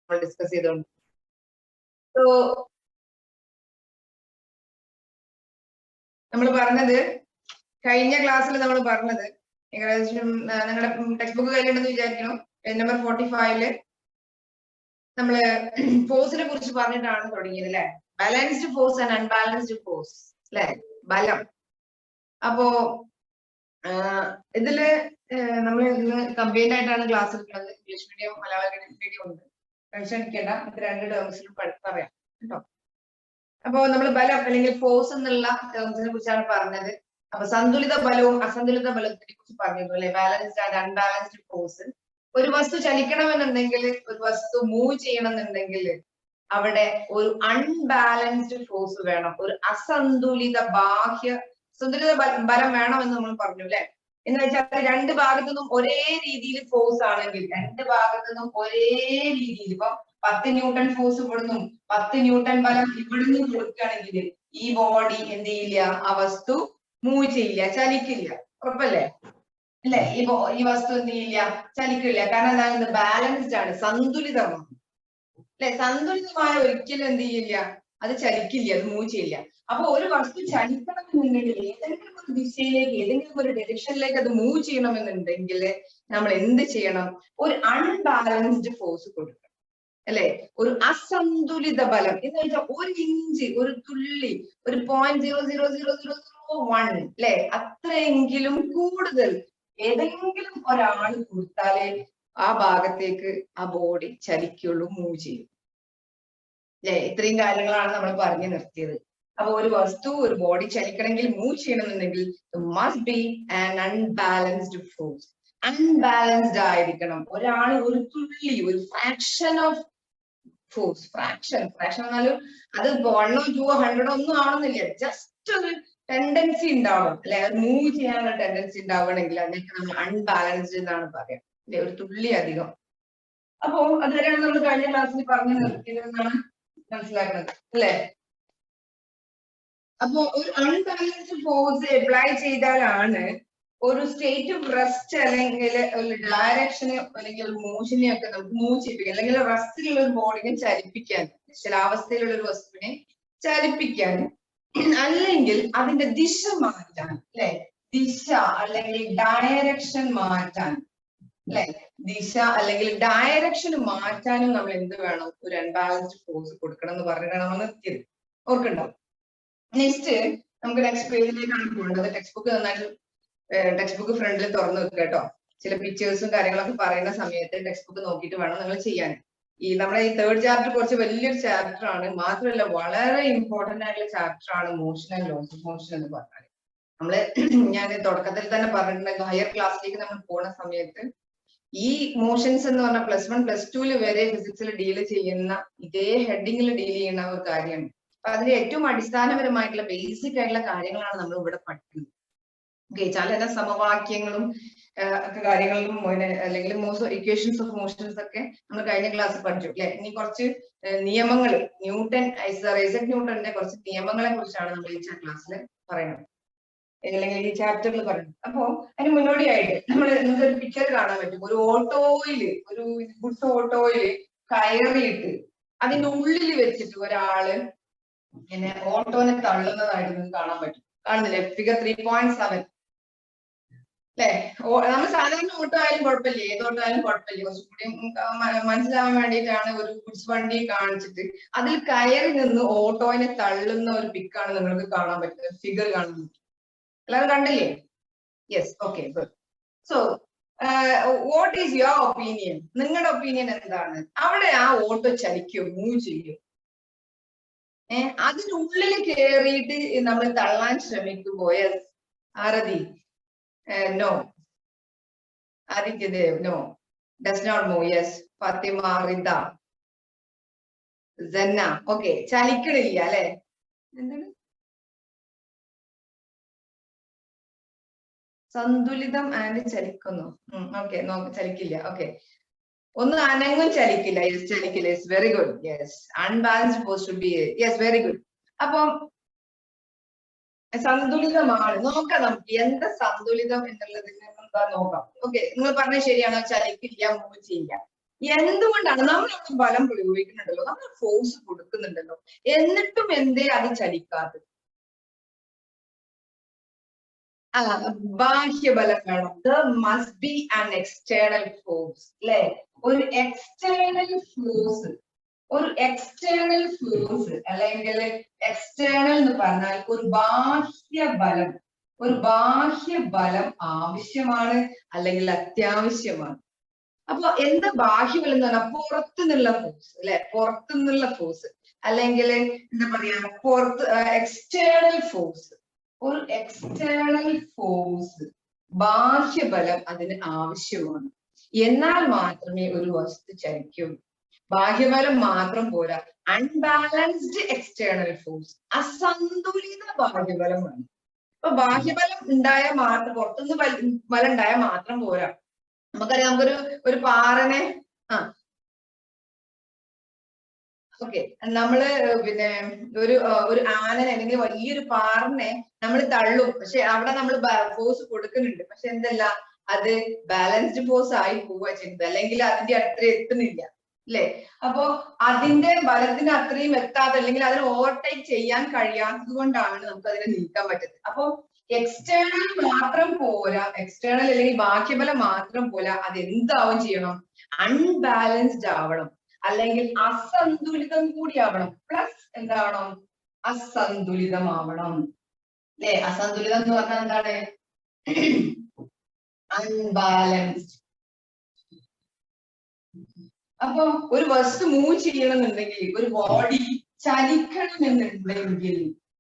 നമ്മൾ ഡിസ്കസ് ചെയ്തുകൊണ്ട്. സോ നമ്മൾ പറഞ്ഞത് കഴിഞ്ഞ ക്ലാസ്സിൽ നമ്മൾ പറഞ്ഞത് ഏകദേശം നിങ്ങളുടെ ടെക്സ്റ്റ് ബുക്ക് കയ്യിലുണ്ടെന്ന് വിചാരിക്കണം. പേജ് നമ്പർ 45 നമ്മള് ഫോഴ്സിനെ കുറിച്ച് പറഞ്ഞിട്ടാണ് തുടങ്ങിയത് അല്ലെ. Balanced force and unbalanced force അല്ലെ, ബലം. അപ്പോ ഇതില് നമ്മൾ ഇന്ന് കമ്പൈൻഡ് ആയിട്ടാണ് ക്ലാസ് എടുക്കുന്നത്. ഇംഗ്ലീഷ് മീഡിയം മലയാളം മീഡിയം ഉണ്ട്. ടെൻഷൻ അടിക്കേണ്ട, ഇത് രണ്ട് ടേംസിലും പറയാം കേട്ടോ. അപ്പോ നമ്മൾ ബലം അല്ലെങ്കിൽ ഫോഴ്സ് എന്നുള്ള ടേംസിനെ കുറിച്ചാണ് പറഞ്ഞത്. അപ്പൊ സന്തുലിത ബലവും അസന്തുലിത ബലത്തിനെ കുറിച്ച് പറഞ്ഞിരുന്നു അല്ലെ. Balanced and unbalanced force. ഒരു വസ്തു ചലിക്കണമെന്നുണ്ടെങ്കിൽ, ഒരു വസ്തു മൂവ് ചെയ്യണമെന്നുണ്ടെങ്കിൽ അവിടെ ഒരു അൺബാലൻസ്ഡ് ഫോഴ്സ് വേണം. ഒരു അസന്തുലിത സന്തുലിത ബലം വേണമെന്ന് നമ്മൾ പറഞ്ഞു അല്ലെ. എന്ന് വെച്ചാൽ രണ്ട് ഭാഗത്തു നിന്നും ഒരേ രീതിയിൽ ഫോഴ്സ് ആണെങ്കിൽ, രണ്ട് ഭാഗത്തു നിന്നും ഒരേ രീതിയിൽ ഇപ്പൊ 10 ന്യൂട്ടൺ ഫോഴ്സ് ഇവിടുന്നും 10 ന്യൂട്ടൺ ബലം ഇവിടുന്നും കൊടുക്കുകയാണെങ്കിൽ ഈ ബോഡി എന്ത് ചെയ്യില്ല, ആ വസ്തു മൂവ് ചെയ്യില്ല, ചലിക്കില്ല. ഉറപ്പല്ലേ അല്ലെ? ഈ വസ്തു എന്ത് ചെയ്യില്ല, ചലിക്കില്ല. കാരണം എന്താണ്? ബാലൻസ്ഡ് ആണ്, സന്തുലിതമാണ് അല്ലെ. സന്തുലിതമായ ഒരിക്കലും എന്ത് ചെയ്യില്ല, അത് ചലിക്കില്ല, അത് മൂവ് ചെയ്യില്ല. അപ്പൊ ഒരു വസ്തു ചലിക്കണമെന്നുണ്ടെങ്കിൽ, ഏതെങ്കിലും ഒരു ദിശയിലേക്ക്, ഏതെങ്കിലും ഒരു ഡയറക്ഷനിലേക്ക് അത് മൂവ് ചെയ്യണമെന്നുണ്ടെങ്കിൽ നമ്മൾ എന്ത് ചെയ്യണം? ഒരു അൺബാലൻസ്ഡ് ഫോഴ്സ് കൊടുക്കണം അല്ലെ. ഒരു അസന്തുലിത ബലം എന്ന് വെച്ചാൽ ഒരു ഇഞ്ച്, ഒരു തുള്ളി, ഒരു 0.00001 അല്ലെ, അത്രയെങ്കിലും കൂടുതൽ ഏതെങ്കിലും ഒരാൾ കൊടുത്താലേ ആ ഭാഗത്തേക്ക് ആ ബോഡി ചലിക്കുള്ളൂ, മൂവ് ചെയ്യും അല്ലെ. ഇത്രയും കാര്യങ്ങളാണ് നമ്മൾ പറഞ്ഞു നിർത്തിയത്. അപ്പൊ ഒരു വസ്തു, ഒരു ബോഡി ചലിക്കണമെങ്കിൽ, മൂവ് ചെയ്യണമെന്നുണ്ടെങ്കിൽ must be an unbalanced force. Unbalanced ആയിരിക്കണം. ഒരാൾ ഒരു തുള്ളി, ഒരു ഫ്രാക്ഷൻ ഓഫ് ഫോഴ്സ്, ഫ്രാക്ഷൻ എന്നാലും അത് 1 or 2 or 100 ഒന്നും ആവുന്നില്ല, ജസ്റ്റ് ഒരു ടെൻഡൻസി ഉണ്ടാവണം അല്ലെ. അത് മൂവ് ചെയ്യാനുള്ള ടെൻഡൻസി ഉണ്ടാവണമെങ്കിൽ അതിനൊക്കെ നമ്മൾ അൺബാലൻസ്ഡ് എന്നാണ് പറയാം അല്ലെ, ഒരു തുള്ളി അധികം. അപ്പോ അതുവരെയാണ് നമ്മൾ കഴിഞ്ഞ ക്ലാസ്സിൽ പറഞ്ഞു നിർത്തിയതെന്നാണ് മനസ്സിലാക്കുന്നത് അല്ലെ. അപ്പോ ഒരു അൺബാലൻസ്ഡ് ഫോഴ്സ് അപ്ലൈ ചെയ്താലാണ് ഒരു സ്റ്റേറ്റ് ഓഫ് റെസ്റ്റ് അല്ലെങ്കിൽ ഒരു ഡയറക്ഷനെ അല്ലെങ്കിൽ ഒരു മോഷനെ ഒക്കെ നമുക്ക് മൂവ് ചെയ്യിപ്പിക്കാം, അല്ലെങ്കിൽ റെസ്റ്റിലുള്ള ഒരു ബോഡിനെ ചലിപ്പിക്കാൻ, നിശ്ചലാവസ്ഥയിലുള്ള ഒരു വസ്തുവിനെ ചലിപ്പിക്കാൻ, അല്ലെങ്കിൽ അതിന്റെ ദിശ മാറ്റാൻ അല്ലെ, ദിശ അല്ലെങ്കിൽ ഡയറക്ഷൻ മാറ്റാൻ അല്ലെ, ദിശ അല്ലെങ്കിൽ ഡയറക്ഷൻ മാറ്റാനും നമ്മൾ എന്ത് വേണം? ഒരു അൺബാലൻസ്ഡ് ഫോഴ്സ് കൊടുക്കണം എന്ന് പറഞ്ഞിട്ടാണ് നമ്മൾ നിർത്തിയത്. ഓർക്കുണ്ടാവും. നെക്സ്റ്റ് നമുക്ക് നെക്സ്റ്റ് പേജിലേക്കാണ് പോകേണ്ടത്. ടെക്സ്റ്റ് ബുക്ക് ഫ്രണ്ടിൽ തുറന്നു വെക്കുക കേട്ടോ. ചില പിക്ചേഴ്സും കാര്യങ്ങളൊക്കെ പറയുന്ന സമയത്ത് ടെക്സ്റ്റ് ബുക്ക് നോക്കിയിട്ട് വേണം നിങ്ങൾ ചെയ്യാൻ. നമ്മുടെ ഈ 3rd ചാപ്റ്റർ കുറച്ച് വലിയൊരു ചാപ്റ്റർ ആണ്. മാത്രമല്ല വളരെ ഇമ്പോർട്ടന്റ് ആയിട്ടുള്ള ചാപ്റ്റർ ആണ് motion and laws of motion എന്ന് പറഞ്ഞാൽ. ഞാൻ തുടക്കത്തിൽ തന്നെ പറഞ്ഞിട്ടുണ്ടെങ്കിൽ ഹയർ ക്ലാസ്സിലേക്ക് നമ്മൾ പോണ സമയത്ത് ഈ മോഷൻസ് എന്ന് പറഞ്ഞാൽ +1 +2 വരെ ഫിസിക്സിൽ ഡീൽ ചെയ്യുന്ന, ഇതേ ഹെഡിങ്ങിൽ ഡീൽ ചെയ്യുന്ന ഒരു കാര്യമാണ്. അപ്പൊ അതിന്റെ ഏറ്റവും അടിസ്ഥാനപരമായിട്ടുള്ള ബേസിക് ആയിട്ടുള്ള കാര്യങ്ങളാണ് നമ്മൾ ഇവിടെ പഠിക്കുന്നത്. ചില സമവാക്യങ്ങളും ഒക്കെ കാര്യങ്ങളിലും അല്ലെങ്കിൽ ഇക്വേഷൻസ് ഓഫ് മോഷൻസ് ഒക്കെ നമ്മൾ കഴിഞ്ഞ ക്ലാസ്സിൽ പഠിച്ചു അല്ലെ. ഇനി കുറച്ച് നിയമങ്ങൾ, ഐസക് ന്യൂട്ടന്റെ കുറച്ച് നിയമങ്ങളെ കുറിച്ചാണ് നമ്മൾ ഈ ക്ലാസ്സിൽ പറയുന്നത് അല്ലെങ്കിൽ ഈ ചാപ്റ്ററിൽ പറയുന്നത്. അപ്പോ അതിന് മുന്നോടിയായിട്ട് നിങ്ങൾക്ക് ഒരു പിക്ചർ കാണാൻ പറ്റും. ഒരു ഓട്ടോയില്, ഒരു ഗുഡ്സ് ഓട്ടോയില് കയറിയിട്ട് അതിന്റെ ഉള്ളിൽ വെച്ചിട്ട് ഒരാള് ഇങ്ങനെ ഓട്ടോനെ തള്ളുന്നതായിട്ട് നിങ്ങൾക്ക് കാണാൻ പറ്റും. കാണുന്നില്ലേ? ഫിഗർ 3.7 അല്ലെ. നമ്മൾ സാധാരണ ഓട്ടോ ആയാലും കുഴപ്പമില്ല, ഏത് ഓട്ടോ ആയാലും കുഴപ്പമില്ല, കുറച്ചുകൂടി മനസ്സിലാവാൻ വേണ്ടിയിട്ടാണ് ഒരു ഗുഡ്സ് വണ്ടി കാണിച്ചിട്ട് അതിൽ കയറി നിന്ന് ഓട്ടോനെ തള്ളുന്ന ഒരു പിക്കാണ് നിങ്ങൾക്ക് കാണാൻ പറ്റുന്നത്, ഫിഗർ കാണാൻ പറ്റും. എല്ലാവരും കണ്ടില്ലേ? Yes, okay, good. So what is your opinion? നിങ്ങളുടെ ഒപ്പീനിയൻ എന്താണ്? അവിടെ ആ ഓട്ടോ ചലിക്കും, മൂവ് ചെയ്യും. അതിനുള്ളിൽ കയറിയിട്ട് നമ്മൾ തള്ളാൻ ശ്രമിക്കുമ്പോ yes, Aarathi no, Adityadev no, does not move. Yes, Fathima, Ritha, Sanna, okay, ചലിക്കണില്ല അല്ലെ. എന്താണ് സന്തുലിതം ആൻഡ് ചലിക്കുന്നു? ഓക്കെ, ചലിക്കില്ല. ഓക്കെ, ഒന്ന് അനങ്ങും ചലിക്കില്ല. യെസ്, ചലിക്കില്ല. Yes, very good. Yes, unbalanced force should be. Yes, very good. അപ്പം സന്തുലിതമാണ്. നോക്കാം നമുക്ക് എന്താ സന്തുലിതം എന്നുള്ളതിന് നോക്കാം. ഓക്കെ, നിങ്ങൾ പറഞ്ഞത് ശരിയാണോ? ചലിക്കില്ല, മൂവ് ചെയ്യില്ല. എന്തുകൊണ്ടാണ് നമ്മൾ അവിടെ ബലം പ്രയോഗിക്കുന്നുണ്ടല്ലോ, നമ്മൾ ഫോഴ്സ് കൊടുക്കുന്നുണ്ടല്ലോ, എന്നിട്ടും എന്തേ അത് ചലിക്കാത്തത്? ബാഹ്യബലം വേണം. There must be an external force, അല്ലെ? ഒരു എക്സ്റ്റേണൽ ഫോഴ്സ്, ഒരു എക്സ്റ്റേണൽ ഫോഴ്സ് അല്ലെങ്കിൽ എക്സ്റ്റേണൽ എന്ന് പറഞ്ഞാൽ ഒരു ബാഹ്യബലം, ഒരു ബാഹ്യബലം ആവശ്യമാണ് അല്ലെങ്കിൽ അത്യാവശ്യമാണ്. അപ്പൊ എന്താ ബാഹ്യബലം എന്ന് പറഞ്ഞാൽ പുറത്തു നിന്നുള്ള ഫോഴ്സ്, അല്ലെ? പുറത്തു നിന്നുള്ള ഫോഴ്സ് അല്ലെങ്കിൽ എന്താ പറയാ, പുറത്ത് എക്സ്റ്റേണൽ ഫോഴ്സ്, ഒരു എക്സ്റ്റേണൽ ഫോഴ്സ്, ബാഹ്യബലം അതിന് ആവശ്യമാണ്. എന്നാൽ മാത്രമേ ഒരു വസ്തു ചലിക്കൂ. ബാഹ്യബലം മാത്രം പോരാ, അൺബാലൻസ്ഡ് എക്സ്റ്റേണൽ ഫോഴ്സ്, അസന്തുലിത ബാഹ്യബലം വേണം. അപ്പൊ ബാഹ്യബലം ഉണ്ടായാൽ മാത്രം, പുറത്തുനിന്ന് ബലം ഉണ്ടായാൽ മാത്രം പോരാ. നമുക്കറിയാം, ഒരു പാറനെ ഓക്കെ, നമ്മള് പിന്നെ ഒരു ആനനെ അല്ലെങ്കിൽ വലിയൊരു പാറിനെ നമ്മൾ തള്ളും, പക്ഷെ അവിടെ നമ്മൾ ഫോഴ്സ് കൊടുക്കുന്നുണ്ട്, പക്ഷെ എന്തല്ല, അത് ബാലൻസ്ഡ് ഫോഴ്സ് ആയി പോവുക ചെയ്യുന്നത്, അല്ലെങ്കിൽ അതിന്റെ അത്ര എത്തുന്നില്ല, അല്ലെ? അപ്പോ അതിന്റെ ബലത്തിന് അത്രയും എത്താതെ അല്ലെങ്കിൽ അതിനെ ഓവർടേക്ക് ചെയ്യാൻ കഴിയാത്തത് കൊണ്ടാണ് നമുക്ക് അതിനെ നീക്കാൻ പറ്റുന്നത്. അപ്പൊ എക്സ്റ്റേണൽ മാത്രം പോരാ, എക്സ്റ്റേണൽ അല്ലെങ്കിൽ ബാഹ്യബലം മാത്രം പോരാ, അത് എന്താവും ചെയ്യണം, അൺബാലൻസ്ഡ് ആവണം, അല്ലെങ്കിൽ അസന്തുലിതം കൂടി ആവണം. പ്ലസ് എന്താവണം, അസന്തുലിതമാവണം, അല്ലെ? അസന്തുലിതം എന്ന് പറഞ്ഞാൽ എന്താണ്? അൺബാലൻസ്ഡ്. അപ്പൊ ഒരു വസ്തു മൂവ് ചെയ്യണമെന്നുണ്ടെങ്കിൽ, ഒരു ബോഡി ചലിക്കണമെന്നുണ്ടെങ്കിൽ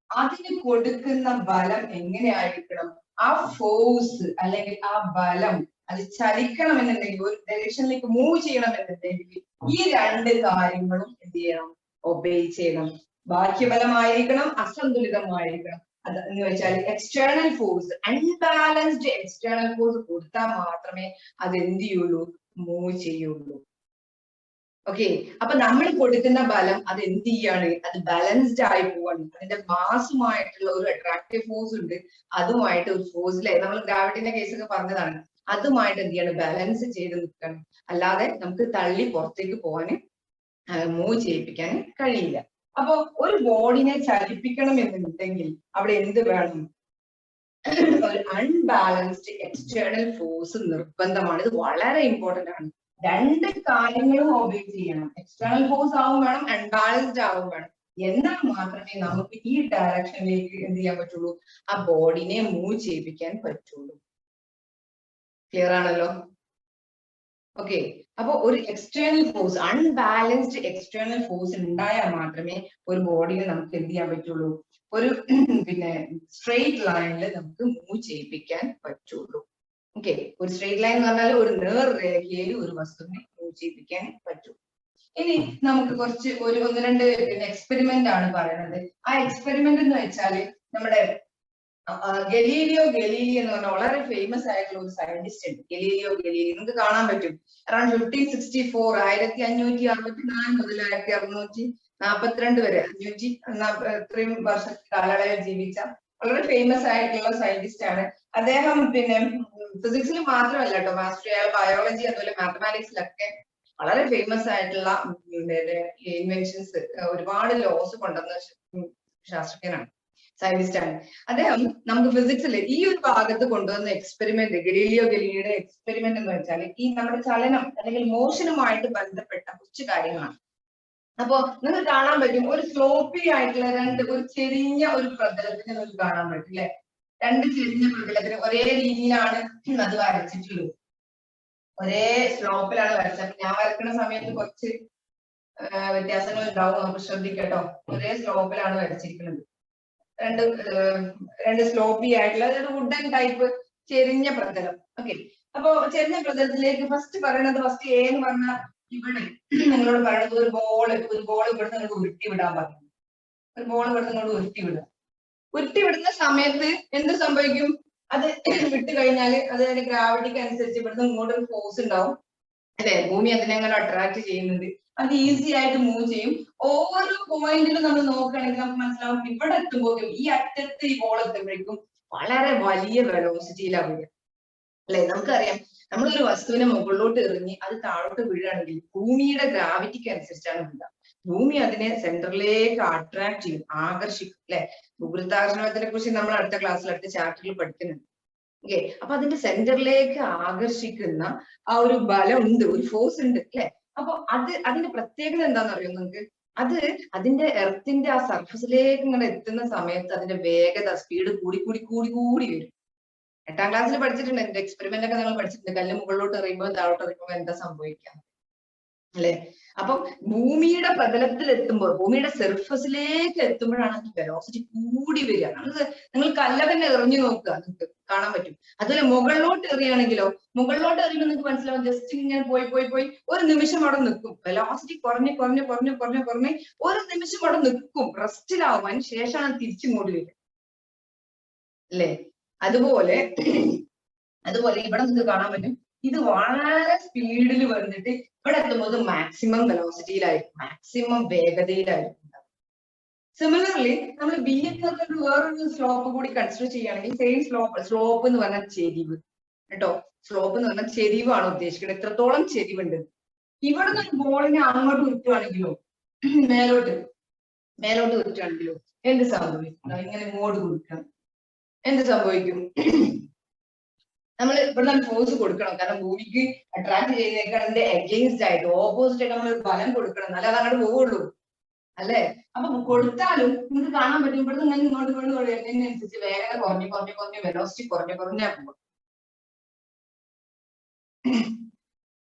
അതിന് കൊടുക്കുന്ന ബലം എങ്ങനെയായിരിക്കണം? ആ ഫോഴ്സ് അല്ലെങ്കിൽ ആ ബലം അത് ചലിക്കണമെന്നുണ്ടെങ്കിൽ, ഒരു ഡയറക്ഷനിലേക്ക് മൂവ് ചെയ്യണമെന്നുണ്ടെങ്കിൽ ഈ രണ്ട് കാര്യങ്ങളും എന്ത് ചെയ്യണം? ഒബേ ചെയ്യണം. ബാഹ്യബലമായിരിക്കണം, അസന്തുലിതമായിരിക്കണം. അത് എന്ന് വെച്ചാൽ external force, unbalanced external force കൊടുത്താൽ മാത്രമേ അത് എന്ത് ചെയ്യുള്ളൂ? മൂവ് ചെയ്യുള്ളൂ. ഓക്കെ, അപ്പൊ നമ്മൾ കൊടുക്കുന്ന ബലം അത് എന്ത് ചെയ്യാണ്? അത് ബാലൻസ്ഡ് ആയി പോവാണ്. അതിന്റെ മാസുമായിട്ടുള്ള ഒരു അട്രാക്റ്റീവ് ഫോഴ്സ് ഉണ്ട്, അതുമായിട്ട് ഒരു ഫോഴ്സിലെ നമ്മൾ ഗ്രാവിറ്റിന്റെ കേസൊക്കെ പറഞ്ഞതാണ്, അതുമായിട്ട് എന്ത് ചെയ്യാണ്? ബാലൻസ് ചെയ്ത് നിൽക്കണം. അല്ലാതെ നമുക്ക് തള്ളി പുറത്തേക്ക് പോകാന് മൂവ് ചെയ്യിപ്പിക്കാൻ കഴിയില്ല. അപ്പൊ ഒരു ബോഡിനെ ചലിപ്പിക്കണം എന്നുണ്ടെങ്കിൽ അവിടെ എന്ത് വേണം? ഒരു അൺബാലൻസ്ഡ് എക്സ്റ്റേണൽ ഫോഴ്സ് നിർബന്ധമാണ്. ഇത് വളരെ ഇമ്പോർട്ടന്റ് ആണ്. രണ്ട് കാര്യങ്ങളും ഒബേ ചെയ്യണം. എക്സ്റ്റേണൽ ഫോഴ്സ് ആവും വേണം, അൺബാലൻസ്ഡ് ആവും വേണം. എന്നാൽ മാത്രമേ നമുക്ക് ഈ ഡയറക്ഷനിലേക്ക് എന്ത് ചെയ്യാൻ പറ്റുള്ളൂ? ആ ബോഡിനെ മൂവ് ചെയ്യിപ്പിക്കാൻ പറ്റുള്ളൂ. ക്ലിയർ ആണല്ലോ? ഓക്കെ, അപ്പൊ ഒരു external force, unbalanced external force ഉണ്ടായാൽ മാത്രമേ ഒരു ബോഡിനെ നമുക്ക് എന്ത് ചെയ്യാൻ പറ്റുള്ളൂ? ഒരു പിന്നെ സ്ട്രെയിറ്റ് ലൈനിൽ നമുക്ക് മൂവ് ചെയ്യിപ്പിക്കാൻ പറ്റുള്ളൂ. ഓക്കെ, ഒരു സ്ട്രെയിറ്റ് ലൈൻ എന്ന് പറഞ്ഞാൽ ഒരു നേർരേഖയിൽ ഒരു വസ്തുവിനെ മൂവ് ചെയ്യിപ്പിക്കാൻ പറ്റും. ഇനി നമുക്ക് കുറച്ച് ഒന്ന് രണ്ട് എക്സ്പെരിമെന്റ് ആണ് പറയുന്നത്. ആ എക്സ്പെരിമെന്റ് എന്ന് വെച്ചാല് നമ്മുടെ ഗലീലിയോ ഗലീലി എന്ന് പറഞ്ഞ വളരെ ഫേമസ് ആയിട്ടുള്ള ഒരു സയന്റിസ്റ്റ് ഉണ്ട്. ഗലീലിയോ ഗലീലി നിങ്ങൾക്ക് കാണാൻ പറ്റും. അറൌണ്ട് 1564, 1564 മുതൽ 1642 വരെ, 500 ഇത്രയും വർഷ കാലയളവിൽ ജീവിച്ച വളരെ ഫേമസ് ആയിട്ടുള്ള സയന്റിസ്റ്റ് ആണ് അദ്ദേഹം. പിന്നെ ഫിസിക്സിൽ മാത്രമല്ല കേട്ടോ, മാസ്റ്റർ ചെയ്യാൻ ബയോളജി അതുപോലെ മാത്തമാറ്റിക്സിലൊക്കെ വളരെ ഫേമസ് ആയിട്ടുള്ള ഇൻവെൻഷൻസ്, ഒരുപാട് ലോസ് കൊണ്ടുവന്ന ശാസ്ത്രജ്ഞനാണ്, സയന്റിസ്റ്റ് ആണ് അദ്ദേഹം. നമുക്ക് ഫിസിക്സിൽ ഈ ഒരു ഭാഗത്ത് കൊണ്ടുവന്ന എക്സ്പെരിമെന്റ്, ഗലീലിയോ ഗലീലിയുടെ എക്സ്പെരിമെന്റ് എന്ന് വെച്ചാൽ ഈ നമ്മുടെ ചലനം അല്ലെങ്കിൽ മോഷനുമായിട്ട് ബന്ധപ്പെട്ട കുറച്ച് കാര്യങ്ങളാണ്. അപ്പൊ നിങ്ങൾക്ക് കാണാൻ പറ്റും, ഒരു സ്ലോപ്പി ആയിട്ടുള്ള ഒരു ചെരിഞ്ഞ ഒരു പ്രതലത്തിന് നിങ്ങൾക്ക് കാണാൻ പറ്റും, അല്ലെ? രണ്ട് ചെരിഞ്ഞ പ്രതലത്തിന് ഒരേ രീതിയിലാണ് അത് വരച്ചിട്ടുള്ളത്, ഒരേ സ്ലോപ്പിലാണ് വരച്ചത്. ഞാൻ വരക്കുന്ന സമയത്ത് കുറച്ച് വ്യത്യാസങ്ങൾ ഉണ്ടാവും, നമുക്ക് ശ്രദ്ധിക്കട്ടോ. ഒരേ സ്ലോപ്പിലാണ് വരച്ചിരിക്കുന്നത്. രണ്ട് സ്ലോപ്പി ആയിട്ടുള്ള ഒരു വുഡൻ ടൈപ്പ് ചെരിഞ്ഞ പ്രതലം. ഓക്കെ, അപ്പൊ ചെരിഞ്ഞ പ്രതലത്തിലേക്ക് ഫസ്റ്റ് പറയുന്നത്, ഫസ്റ്റ് എ എന്ന് പറഞ്ഞാൽ ഇവിടെ നിങ്ങളോട് പറയുന്നത് ഒരു ബോൾ ഇവിടെ നിങ്ങൾക്ക് ഉരുട്ടി വിടാൻ പറഞ്ഞു. ഒരു ബോൾ ഇവിടെ നിങ്ങൾ ഉരുട്ടി വിടുന്ന സമയത്ത് എന്ത് സംഭവിക്കും? അത് വിട്ട് കഴിഞ്ഞാൽ അത് അതിന്റെ ഗ്രാവിറ്റിക്ക് അനുസരിച്ച് ഇവിടുന്ന് ഇങ്ങോട്ട് ഫോഴ്സ് ഉണ്ടാവും, അല്ലെ? ഭൂമി അതിനെങ്ങനെ അട്രാക്ട് ചെയ്യുന്നുണ്ട്, അത് ഈസി ആയിട്ട് മൂവ് ചെയ്യും. ഓരോ പോയിന്റിലും നമ്മൾ നോക്കുകയാണെങ്കിൽ നമുക്ക് മനസ്സിലാവും, ഇവിടെ എത്തുമ്പോഴും ഈ അറ്റത്ത് ഈ ബോൾ എത്തുമ്പോഴേക്കും വളരെ വലിയ വെലോസിറ്റിയിലാണ് വരിക. അല്ലെ? നമുക്കറിയാം, നമ്മളൊരു വസ്തുവിനെ മുകളിലോട്ട് എറിഞ്ഞ് അത് താഴോട്ട് വീഴുകയാണെങ്കിൽ ഭൂമിയുടെ ഗ്രാവിറ്റിക്ക് അനുസരിച്ചാണ് വീഴുക. ഭൂമി അതിനെ സെന്ററിലേക്ക് അട്രാക്ട് ചെയ്യും, ആകർഷിക്കും. അല്ലെ? ഗുരുത്വാകർഷണത്തിനെ കുറിച്ച് നമ്മൾ അടുത്ത ക്ലാസ്സിൽ അടുത്ത ചാപ്റ്ററിൽ പഠിക്കുന്നുണ്ട്. ഓക്കെ, അപ്പൊ അതിന്റെ സെന്ററിലേക്ക് ആകർഷിക്കുന്ന ആ ഒരു ബലം ഉണ്ട്, ഒരു ഫോഴ്സ് ഉണ്ട്. അല്ലെ? അപ്പൊ അതിന്റെ പ്രത്യേകത എന്താണെന്ന് അറിയോ നിങ്ങൾക്ക്? അത് അതിന്റെ എർത്തിന്റെ ആ സർഫസിലേക്ക് ഇങ്ങനെ എത്തുന്ന സമയത്ത് അതിന്റെ വേഗത, സ്പീഡ് കൂടി കൂടി കൂടി കൂടി വരും. 8ാം ക്ലാസ്സിൽ പഠിച്ചിട്ടുണ്ട്, എന്റെ എക്സ്പെരിമെന്റ് ഒക്കെ നിങ്ങൾ പഠിച്ചിട്ടുണ്ട്. കല്ല് മുകളിലോട്ട് എറിയുമ്പോൾ താഴോട്ട് എറിയുമ്പോൾ എന്താ സംഭവിക്കാം, അല്ലെ? അപ്പം ഭൂമിയുടെ പ്രതലത്തിൽ എത്തുമ്പോൾ, ഭൂമിയുടെ സർഫസിലേക്ക് എത്തുമ്പോഴാണ് വെലോസിറ്റി കൂടി വരിക. നിങ്ങൾ കല്ല് തന്നെ എറിഞ്ഞു നോക്കുക, നിങ്ങൾക്ക് കാണാൻ പറ്റും. അതുപോലെ മുകളിലോട്ട് എറിയാണെങ്കിലോ, മുകളിലോട്ട് എറിയുമ്പോൾ നിങ്ങൾക്ക് മനസ്സിലാവും, ജസ്റ്റ് ഇങ്ങനെ പോയി പോയി പോയി ഒരു നിമിഷം അവിടെ നിൽക്കും. വെലോസിറ്റി കുറഞ്ഞ് കുറഞ്ഞ് കുറഞ്ഞ് കുറഞ്ഞ് കുറഞ്ഞ് ഒരു നിമിഷം അവിടെ നിൽക്കും, റെസ്റ്റിലാവും. അതിന് ശേഷമാണ് തിരിച്ചിങ്ങോട്ട് വരിക, അല്ലേ? അതുപോലെ ഇവിടെ നിങ്ങൾക്ക് കാണാൻ പറ്റും, ഇത് വളരെ സ്പീഡിൽ വന്നിട്ട് ഇവിടെ എത്തുമ്പോൾ മാക്സിമം വെലോസിറ്റിയിലായിരിക്കും, മാക്സിമം വേഗതയിലായിരിക്കും. സിമിലർലി നമ്മൾ ബി എന്നൊരു വേറൊരു സ്ലോപ്പ് കൂടി കൺസിഡർ ചെയ്യുകയാണെങ്കിൽ, സെയിം സ്ലോപ്പ് എന്ന് പറഞ്ഞാൽ ചെരിവ് കേട്ടോ. സ്ലോപ്പ് എന്ന് പറഞ്ഞാൽ ചെരിവാണ് ഉദ്ദേശിക്കുന്നത്, എത്രത്തോളം ചെരിവുണ്ട്. ഇവിടെ നിന്ന് ബോളിനെ അങ്ങോട്ട് ഉരുട്ടുകയാണെങ്കിലോ, മേലോട്ട് ഉരുട്ടുകയാണെങ്കിലോ എന്ത് സംഭവിക്കും? ഇങ്ങനെ ഇങ്ങോട്ട് കൊടുക്കണം, എന്ത് സംഭവിക്കും? നമ്മൾ ഇവിടെ ഫോഴ്സ് കൊടുക്കണം, കാരണം ഭൂമിക്ക് അട്രാക്ട് ചെയ്യുന്നതിന്റെ അഗെയിൻസ്റ്റ് ആയിട്ട്, ഓപ്പോസിറ്റ് ആയിട്ട് നമ്മൾ ബലം കൊടുക്കണം, എന്നാലേ അത് അങ്ങോട്ട് പോവുള്ളൂ, അല്ലെ? അപ്പൊ കൊടുത്താലും നിങ്ങൾക്ക് കാണാൻ പറ്റും, ഇവിടുന്ന് ഇങ്ങനെ ഇങ്ങോട്ട് വരുന്നതിനനുസരിച്ച് വേഗത കുറഞ്ഞ് കുറഞ്ഞ് കുറഞ്ഞ് വെലോസിറ്റി കുറഞ്ഞ് കുറഞ്ഞാ പോകും.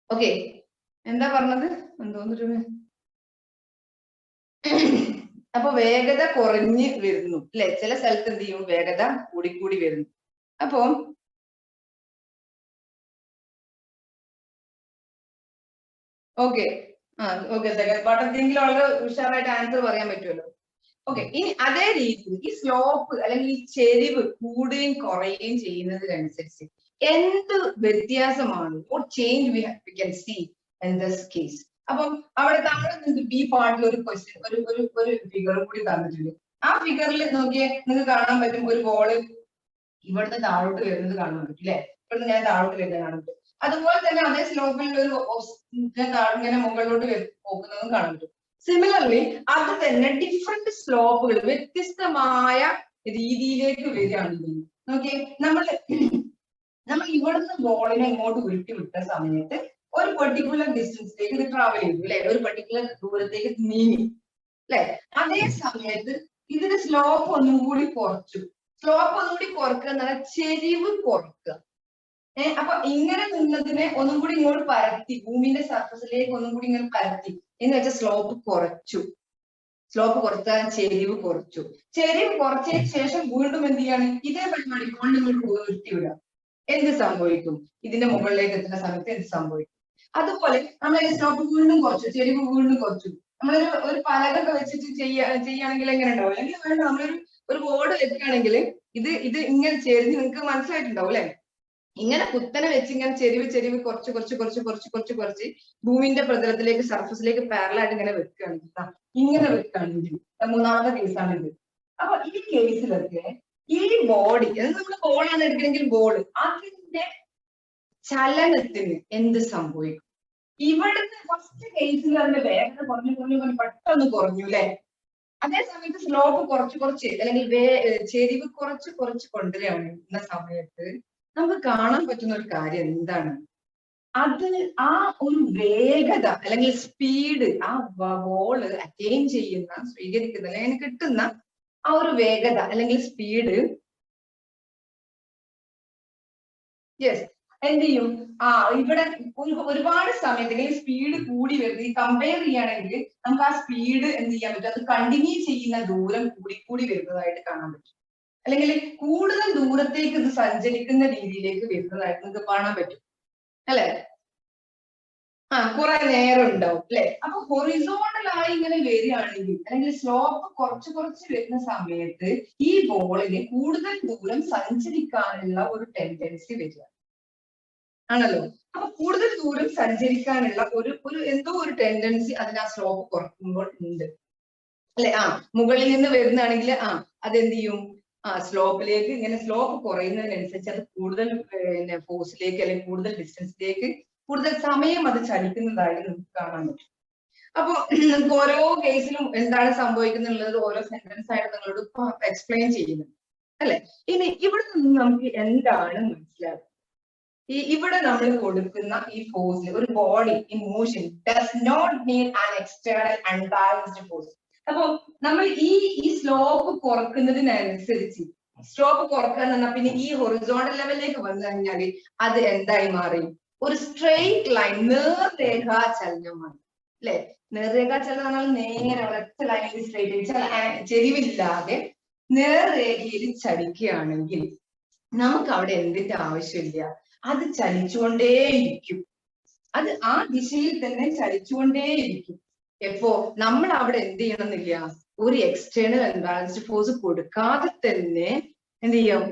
ഓക്കെ, എന്താ പറഞ്ഞത്? എന്തോന്നൊരു അപ്പൊ വേഗത കുറഞ്ഞ് വരുന്നു, അല്ലെ? ചില സ്ഥലത്ത് എന്ത് ചെയ്യും, വേഗത കൂടിക്കൂടി വരുന്നു. അപ്പൊ ഓക്കെ, ഓക്കെ, പാട്ടെങ്കിലും വളരെ ഉഷാറായിട്ട് ആൻസർ പറയാൻ പറ്റുമല്ലോ. ഓക്കെ, ഇനി അതേ രീതിയിൽ ഈ സ്ലോപ്പ് അല്ലെങ്കിൽ ഈ ചെരിവ് കൂടുകയും കുറയുകയും ചെയ്യുന്നതിനനുസരിച്ച് എന്ത് വ്യത്യാസമാണ്, change we can see in this case? അപ്പം അവിടെ താഴെ ബി പാർട്ടിൽ ഒരു ക്വസ്റ്റ്യൻ, ഒരു ഫിഗർ കൂടി തന്നിട്ടുണ്ട്. ആ ഫിഗറിൽ നോക്കിയേ, നിങ്ങൾക്ക് കാണാൻ പറ്റും ഒരു ബോള് ഇവിടുന്ന് താഴോട്ട് വരുന്നത് കാണാൻ പറ്റും, അല്ലെ? ഇവിടുന്ന് ഞാൻ താഴോട്ട് വരുന്നത് കാണാൻ പറ്റും. അതുപോലെ തന്നെ അതേ സ്ലോപ്പിൽ ഒരു ഇങ്ങനെ മുകളിലോട്ട് പോകുന്നതും കാണാൻ പറ്റും. സിമിലർലി അത് തന്നെ ഡിഫറെന്റ് സ്ലോപ്പുകൾ വ്യത്യസ്തമായ രീതിയിലേക്ക് വരികയാണെങ്കിൽ നോക്കിയേ, നമ്മൾ ഇവിടുന്ന് ബോളിനെ ഇങ്ങോട്ട് ഉരുട്ടി വിട്ട സമയത്ത് ഒരു പെർട്ടിക്കുലർ ഡിസ്റ്റൻസിലേക്ക് ഇത് ട്രാവൽ ചെയ്തു, അല്ലെ? ഒരു പെർട്ടിക്കുലർ ദൂരത്തേക്ക് നീങ്ങി, അല്ലെ? അതേ സമയത്ത് ഇതിന്റെ സ്ലോപ്പ് ഒന്നും കൂടി കുറച്ചു. സ്ലോപ്പ് ഒന്നും കൂടി കുറക്കുക എന്ന് പറഞ്ഞാൽ ചെരിവ് കുറക്കുക. അപ്പൊ ഇങ്ങനെ നിന്നതിനെ ഒന്നും കൂടി ഇങ്ങോട്ട് പരത്തി, ഭൂമിന്റെ സർഫസിലേക്ക് ഒന്നും കൂടി ഇങ്ങനെ പരത്തി എന്ന് വെച്ചാൽ സ്ലോപ്പ് കുറച്ചു. സ്ലോപ്പ് കുറച്ചാൽ ചെരിവ് കുറച്ചു. ചെരിവ് കുറച്ചതിന് ശേഷം വീണ്ടും എന്ത് ചെയ്യാണ്, ഇതേ പരിപാടി കൊണ്ട് ഇങ്ങോട്ട് ഉരുട്ടി വിടുക. എന്ത് സംഭവിക്കും? ഇതിന്റെ മുകളിലേക്ക് എത്തുന്ന സമയത്ത് എന്ത് സംഭവിക്കും? അതുപോലെ നമ്മൾ സ്ലോപ്പ് വീണ്ടും കുറച്ചു, ചെരിവ് വീണ്ടും കുറച്ചു. നമ്മളൊരു പലകൊക്കെ വെച്ചിട്ട് ചെയ്യുകയാണെങ്കിൽ എങ്ങനെ ഉണ്ടാവും? അല്ലെങ്കിൽ വേണ്ട, നമ്മളൊരു ബോർഡ് വെക്കുകയാണെങ്കിൽ ഇത് ഇങ്ങനെ ചെരിഞ്ഞ്, നിങ്ങൾക്ക് മനസ്സിലായിട്ടുണ്ടാവും, അല്ലെ? ഇങ്ങനെ കുത്തനെ വെച്ച് ഇങ്ങനെ ചെരിവ് കുറച്ച് കുറച്ച് കുറച്ച് കുറച്ച് കുറച്ച് കുറച്ച് ഭൂമിന്റെ പ്രതലത്തിലേക്ക്, സർഫസിലേക്ക് പാരലായിട്ട് ഇങ്ങനെ വെക്കുകയാണെങ്കിൽ, ഇങ്ങനെ വെക്കുകയാണെങ്കിൽ, മൂന്നാമത്തെ കേസാണിത്. അപ്പൊ ഈ കേസിലൊക്കെ ഈ ബോഡി, നമ്മൾ ബോളാണ് എടുക്കണമെങ്കിൽ ബോൾ, അതിന്റെ ചലനത്തിന് എന്ത് സംഭവിക്കും? ഇവിടുന്ന് ഫസ്റ്റ് കേസിൽ അതിന്റെ വേഗത കുറഞ്ഞു പെട്ടെന്ന് കുറഞ്ഞു, അല്ലെ? അതേ സമയത്ത് സ്ലോപ്പ് കുറച്ച് അല്ലെങ്കിൽ ചെരിവ് കുറച്ച് കൊണ്ടുവരുന്ന സമയത്ത് നമുക്ക് കാണാൻ പറ്റുന്ന ഒരു കാര്യം എന്താണ്? അത് ആ ഒരു വേഗത അല്ലെങ്കിൽ സ്പീഡ്, ആ ബോള് അറ്റൈൻ ചെയ്യുന്ന, സ്വീകരിക്കുന്ന അല്ലെങ്കിൽ കിട്ടുന്ന ആ ഒരു വേഗത അല്ലെങ്കിൽ സ്പീഡ് എന്ത് ചെയ്യും? ഇവിടെ ഒരുപാട് സമയത്ത് അല്ലെങ്കിൽ സ്പീഡ് കൂടി വരുന്നത്, ഈ കമ്പയർ ചെയ്യുകയാണെങ്കിൽ നമുക്ക് ആ സ്പീഡ് എന്ത് ചെയ്യാൻ പറ്റും? അത് കണ്ടിന്യൂ ചെയ്യുന്ന ദൂരം കൂടി വരുന്നതായിട്ട് കാണാൻ പറ്റും, അല്ലെങ്കിൽ കൂടുതൽ ദൂരത്തേക്ക് ഇത് സഞ്ചരിക്കുന്ന രീതിയിലേക്ക് വരുന്നതായിട്ട് നിങ്ങൾക്ക് കാണാൻ പറ്റും, അല്ലെ? കുറെ നേരം ഉണ്ടാവും, അല്ലെ? അപ്പൊ ഹൊറിസോണ്ടലായി ഇങ്ങനെ വരികയാണെങ്കിൽ, അല്ലെങ്കിൽ സ്ലോപ്പ് കുറച്ച് വരുന്ന സമയത്ത് ഈ ബോളിന് കൂടുതൽ ദൂരം സഞ്ചരിക്കാനുള്ള ഒരു ടെൻഡൻസി വരിക ആണല്ലോ. അപ്പൊ കൂടുതൽ ദൂരം സഞ്ചരിക്കാനുള്ള ഒരു എന്തോ ഒരു ടെൻഡൻസി അതിന് ആ സ്ലോപ്പ് കുറയ്ക്കുമ്പോൾ ഉണ്ട്, അല്ലെ? മുകളിൽ നിന്ന് വരുന്നതാണെങ്കിൽ അതെന്ത് ചെയ്യും? സ്ലോപ്പിലേക്ക് ഇങ്ങനെ സ്ലോപ്പ് കുറയുന്നതിനനുസരിച്ച് അത് കൂടുതൽ ഫോഴ്സിലേക്ക് അല്ലെങ്കിൽ കൂടുതൽ ഡിസ്റ്റൻസിലേക്ക് കൂടുതൽ സമയം അത് ചലിക്കുന്നതായിട്ട് നമുക്ക് കാണാൻ പറ്റും. അപ്പൊ നമുക്ക് ഓരോ കേസിലും എന്താണ് സംഭവിക്കുന്നുള്ളത് ഓരോ സെന്റൻസ് ആയിട്ട് നിങ്ങളോട് എക്സ്പ്ലെയിൻ ചെയ്യുന്നു അല്ലെ. ഇനി ഇവിടെ നിന്ന് നമുക്ക് എന്താണ് മനസ്സിലാക്കുക? ഇവിടെ നമ്മൾ കൊടുക്കുന്ന ഈ ഫോഴ്സ്, ഒരു body in motion does not need an external unbalanced force. അപ്പൊ നമ്മൾ ഈ സ്ലോപ്പ് കുറക്കുന്നതിനനുസരിച്ച്, സ്ലോപ്പ് കുറക്കുക എന്ന് പറഞ്ഞാൽ പിന്നെ ഈ ഹൊറിസോണ്ടൽ ലെവലിലേക്ക് വന്നു കഴിഞ്ഞാൽ അത് എന്തായി മാറി? ഒരു സ്ട്രെയിറ്റ് ലൈൻ, നേർരേഖാ ചലനമാണ് അല്ലെ. നേർരേഖാ ചലനം പറഞ്ഞാൽ നേരെ ഒരൊറ്റ ലൈനിൽ സ്ട്രെയിറ്റ്, ചെരിവില്ലാതെ നേർരേഖയിൽ ചലിക്കുകയാണെങ്കിൽ നമുക്ക് അവിടെ എന്തിന്റെ ആവശ്യമില്ല, അത് ചലിച്ചുകൊണ്ടേയിരിക്കും. അത് ആ ദിശയിൽ തന്നെ ചലിച്ചുകൊണ്ടേയിരിക്കും. എപ്പോ നമ്മൾ അവിടെ എന്ത് ചെയ്യണമെന്നില്ല, ഒരു എക്സ്റ്റേണൽ അൺബാലൻസ്ഡ് ഫോഴ്സ് കൊടുക്കാതെ തന്നെ എന്ത് ചെയ്യും?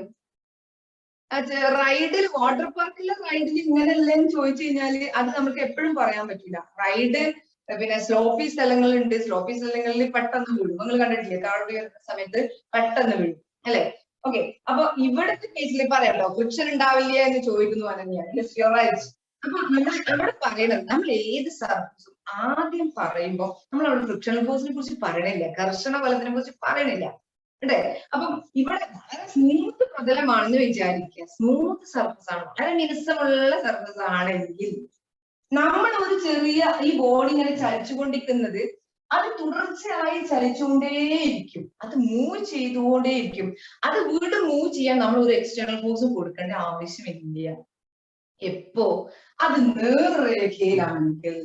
റൈഡിൽ, വാട്ടർ പാർക്കിലെ റൈഡിൽ ഇങ്ങനെയല്ലെന്ന് ചോദിച്ചു കഴിഞ്ഞാല് അത് നമുക്ക് എപ്പോഴും പറയാൻ പറ്റില്ല. റൈഡ് പിന്നെ സ്ലോപ്പി സ്ഥലങ്ങളുണ്ട്, സ്ലോപ്പി സ്ഥലങ്ങളിൽ പെട്ടെന്ന് വീഴും. നിങ്ങൾ കണ്ടിട്ടില്ലേ, താഴെ സമയത്ത് പെട്ടെന്ന് വീഴും അല്ലെ. ഓക്കെ, അപ്പൊ ഇവിടുത്തെ കേസിൽ പറയാമല്ലോ ഫ്രിക്ഷൻ ഉണ്ടാവില്ല എന്ന് ചോദിക്കുന്നു അനന്യ. അപ്പൊ നമ്മൾ ഇവിടെ പറയണത്, നമ്മൾ ഏത് സർഫസും ആദ്യം പറയുമ്പോൾ നമ്മൾ അവിടെ ഫ്രിക്ഷണൽ ഫോഴ്സിനെ കുറിച്ച് പറയണില്ല, ഘർഷണ ബലത്തിനെ കുറിച്ച് പറയണില്ല അല്ലേ. അപ്പം ഇവിടെ വളരെ സ്മൂത്ത് പ്രതലമാണെന്ന് വിചാരിക്കുക, സ്മൂത്ത് സർഫസ് ആണ്, വളരെ മിനുസമുള്ള സർഫസ് ആണെങ്കിൽ നമ്മൾ ഒരു ചെറിയ ഈ ബോഡി ഇങ്ങനെ ചലിച്ചുകൊണ്ടിരിക്കുന്നത് അത് തുടർച്ചയായി ചലിച്ചുകൊണ്ടേയിരിക്കും, അത് മൂവ് ചെയ്തുകൊണ്ടേയിരിക്കും. അത് വീണ്ടും മൂവ് ചെയ്യാൻ നമ്മൾ ഒരു എക്സ്റ്റേണൽ ഫോഴ്സ് കൊടുക്കേണ്ട ആവശ്യമില്ല. എപ്പോ? അത് നേർരേഖയിലാണെങ്കിൽ,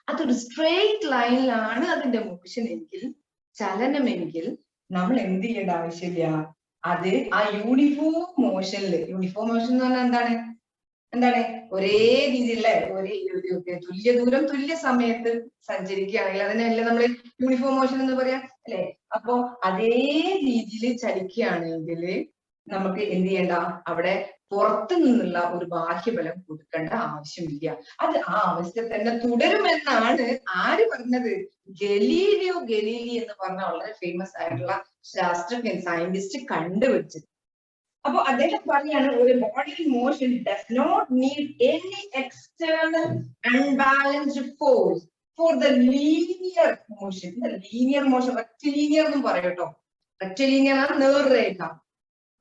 അതൊരു സ്ട്രെയിറ്റ് ലൈനിലാണ് അതിന്റെ മോഷൻ എങ്കിൽ, ചലനമെങ്കിൽ നമ്മൾ എന്ത് ചെയ്യേണ്ട ആവശ്യമില്ല. അത് ആ യൂണിഫോം മോഷനിൽ, യൂണിഫോം മോഷൻ എന്ന് പറഞ്ഞാൽ എന്താണ് ഒരേ രീതിയിലുള്ള ഒരേ തുല്യ ദൂരം തുല്യ സമയത്ത് സഞ്ചരിക്കുകയാണെങ്കിൽ അതിനല്ലേ നമ്മൾ യൂണിഫോം മോഷൻ എന്ന് പറയാം അല്ലെ. അപ്പൊ അതേ രീതിയിൽ ചലിക്കുകയാണെങ്കിൽ നമുക്ക് എന്ത് ചെയ്യണ്ട, അവിടെ പുറത്തു നിന്നുള്ള ഒരു ബാഹ്യബലം കൊടുക്കേണ്ട ആവശ്യമില്ല. അത് ആ അവസ്ഥ തന്നെ തുടരുമെന്നാണ് ആര് പറഞ്ഞത്? ഗലീലിയോ ഗലീലി എന്ന് പറഞ്ഞ വളരെ ഫേമസ് ആയിട്ടുള്ള ശാസ്ത്രജ്ഞൻ, സയന്റിസ്റ്റ് കണ്ടുപിടിച്ചത്. അപ്പൊ അദ്ദേഹം പറയാണ്, ഒരു body motion does not need any external unbalanced force for the linear motion. Linear motion rectilinear എന്നും പറയട്ടോ. റെക്ടിലീനിയർ ആണ് നേർരേഖ,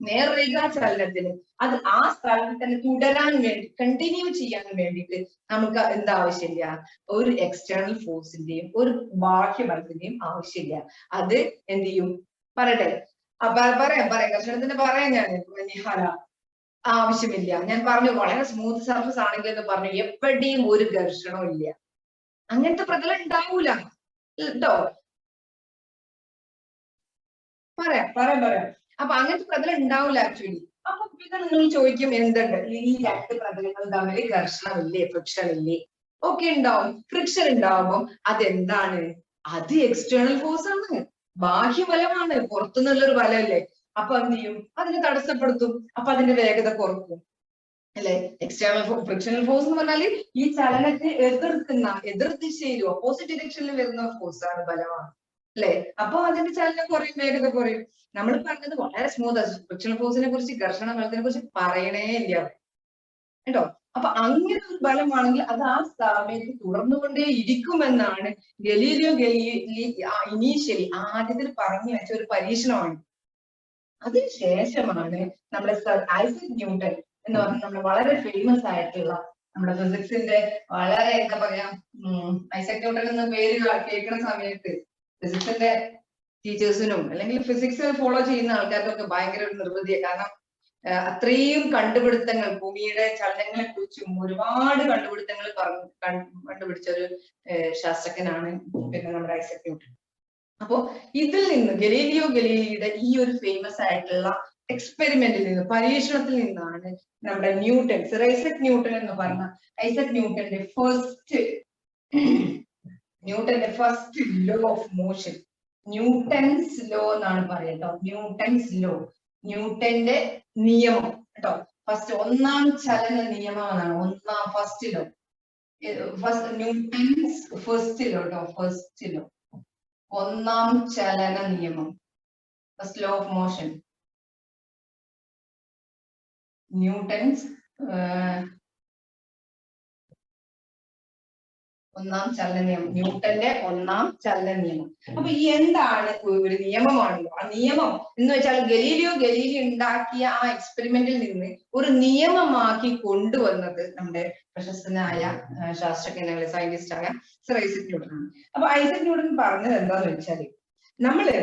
നേർരേഖാ ചലനത്തിന് അത് ആ സ്ഥലത്ത് തന്നെ തുടരാൻ വേണ്ടി, കണ്ടിന്യൂ ചെയ്യാൻ വേണ്ടിയിട്ട് നമുക്ക് എന്താവശ്യമില്ല, ഒരു എക്സ്റ്റേണൽ ഫോഴ്സിന്റെയും ഒരു ബാഹ്യബലത്തിന്റെയും ആവശ്യമില്ല. അത് എന്ത് ചെയ്യും പറയട്ടെ? പറയാം കർഷണത്തിന് പറയാം ഞാൻ നിഹാല. ആവശ്യമില്ല. ഞാൻ പറഞ്ഞു വളരെ സ്മൂത്ത് സർഫസ് ആണെങ്കിൽ എന്ന് പറഞ്ഞു, എവിടെയും ഒരു ഘർഷണവും ഇല്ല, അങ്ങനത്തെ പ്രതലം ഉണ്ടാവൂല കേട്ടോ. പറയാം. അപ്പൊ അങ്ങനത്തെ പ്രതലം ഉണ്ടാവില്ല ആക്ച്വലി. അപ്പൊ പിന്നെ നിങ്ങൾ ചോദിക്കും, എന്തുണ്ട് ഈ രണ്ട് പ്രതലങ്ങൾ തമ്മിൽ ഘർഷണമില്ലേ, ഫ്രിക്ഷൻ ഇല്ലേ? ഓക്കെ, ഉണ്ടാവും. ഫ്രിക്ഷൻ ഉണ്ടാവുമ്പോൾ അതെന്താണ്? അത് എക്സ്റ്റേണൽ ഫോഴ്സ് ആണ്, ബാഹ്യബലമാണ്, പുറത്തുനിന്നുള്ളൊരു ബലമല്ലേ. അപ്പൊ എന്ത് ചെയ്യും? അതിനെ തടസ്സപ്പെടുത്തും, അപ്പൊ അതിന്റെ വേഗത കുറക്കും അല്ലെ. എക്സ്റ്റേണൽ ഫ്രിക്ഷണൽ ഫോഴ്സ് എന്ന് പറഞ്ഞാല് ഈ ചലനത്തെ എതിർക്കുന്ന, എതിർ ദിശയിൽ ഓപ്പോസിറ്റ് ഡിറക്ഷനിൽ വരുന്ന ഫോഴ്സ് ആണ്, ബലമാണ് അല്ലെ. അപ്പൊ അതിന്റെ ചലനം കുറയും, വേഗത കുറയും. നമ്മൾ പറഞ്ഞത് വളരെ സ്മൂത്ത്. ഫ്രിക്ഷണൽ ഫോഴ്സിനെ കുറിച്ച്, ഘർഷണ ബലത്തിനെ കുറിച്ച് പറയണേ ഇല്ല കേട്ടോ. അപ്പൊ അങ്ങനെ ഒരു ബലമാണെങ്കിൽ അത് ആ സമയത്ത് തുടർന്നുകൊണ്ടേ ഇരിക്കുമെന്നാണ് ഗലീലിയോ ഗലീലി ഇനീഷ്യലി ആദ്യത്തിൽ പറഞ്ഞു വെച്ച ഒരു പരീക്ഷണമാണ്. അതിനുശേഷമാണ് നമ്മുടെ സർ ഐസക് ന്യൂട്ടൺ എന്ന് പറഞ്ഞ നമ്മുടെ വളരെ ഫേമസ് ആയിട്ടുള്ള നമ്മുടെ ഫിസിക്സിന്റെ വളരെ എന്താ പറയാ, ഐസക് ന്യൂട്ടൺ എന്ന പേര് കേൾക്കുന്ന സമയത്ത് ഫിസിക്സിന്റെ ടീച്ചേഴ്സിനും അല്ലെങ്കിൽ ഫിസിക്സ് ഫോളോ ചെയ്യുന്ന ആൾക്കാർക്കൊക്കെ ഭയങ്കര ഒരു നിർവൃതിയാണ്. കാരണം അത്രയും കണ്ടുപിടുത്തങ്ങൾ, ഭൂമിയുടെ ചലനങ്ങളെ കുറിച്ചും ഒരുപാട് കണ്ടുപിടുത്തങ്ങൾ കണ്ടുപിടിച്ച ഒരു ശാസ്ത്രജ്ഞനാണ് പിന്നെ നമ്മുടെ ഐസക് ന്യൂട്ടൺ. അപ്പോ ഇതിൽ നിന്ന് ഗലീലിയോ ഗലീലിയുടെ ഈ ഒരു ഫേമസ് ആയിട്ടുള്ള എക്സ്പെരിമെന്റിൽ നിന്ന്, പരീക്ഷണത്തിൽ നിന്നാണ് നമ്മുടെ ന്യൂട്ടൺ, സർ ഐസക് ന്യൂട്ടൺ എന്ന് പറഞ്ഞ ഐസക് ന്യൂട്ടന്റെ first law of motion, Newton's law എന്നാണ് പറയട്ടോ. ന്യൂട്ടന്റെ നിയമം കേട്ടോ. ഫസ്റ്റ് ഒന്നാം ചലന നിയമം എന്നാണ് first law. Newton's first law കേട്ടോ, ഫസ്റ്റ് ലോ, ഒന്നാം ചലന നിയമം, first law of motion. Newton's ഒന്നാം ചലന നിയമം, ന്യൂട്ടന്റെ ഒന്നാം ചലന നിയമം. അപ്പൊ ഈ എന്താണ് ഒരു നിയമമാണല്ലോ. ആ നിയമം എന്ന് വെച്ചാൽ ഗലീലിയോ ഉണ്ടാക്കിയ ആ എക്സ്പെരിമെന്റിൽ നിന്ന് ഒരു നിയമമാക്കി കൊണ്ടുവന്നത് നമ്മുടെ പ്രശസ്തനായ ശാസ്ത്രജ്ഞനായ സയന്റിസ്റ്റ് ആയ സർ ഐസക് ന്യൂട്ടൻ ആണ്. അപ്പൊ ഐസക് ന്യൂട്ടൻ പറഞ്ഞത് എന്താന്ന് വെച്ചാല് നമ്മള്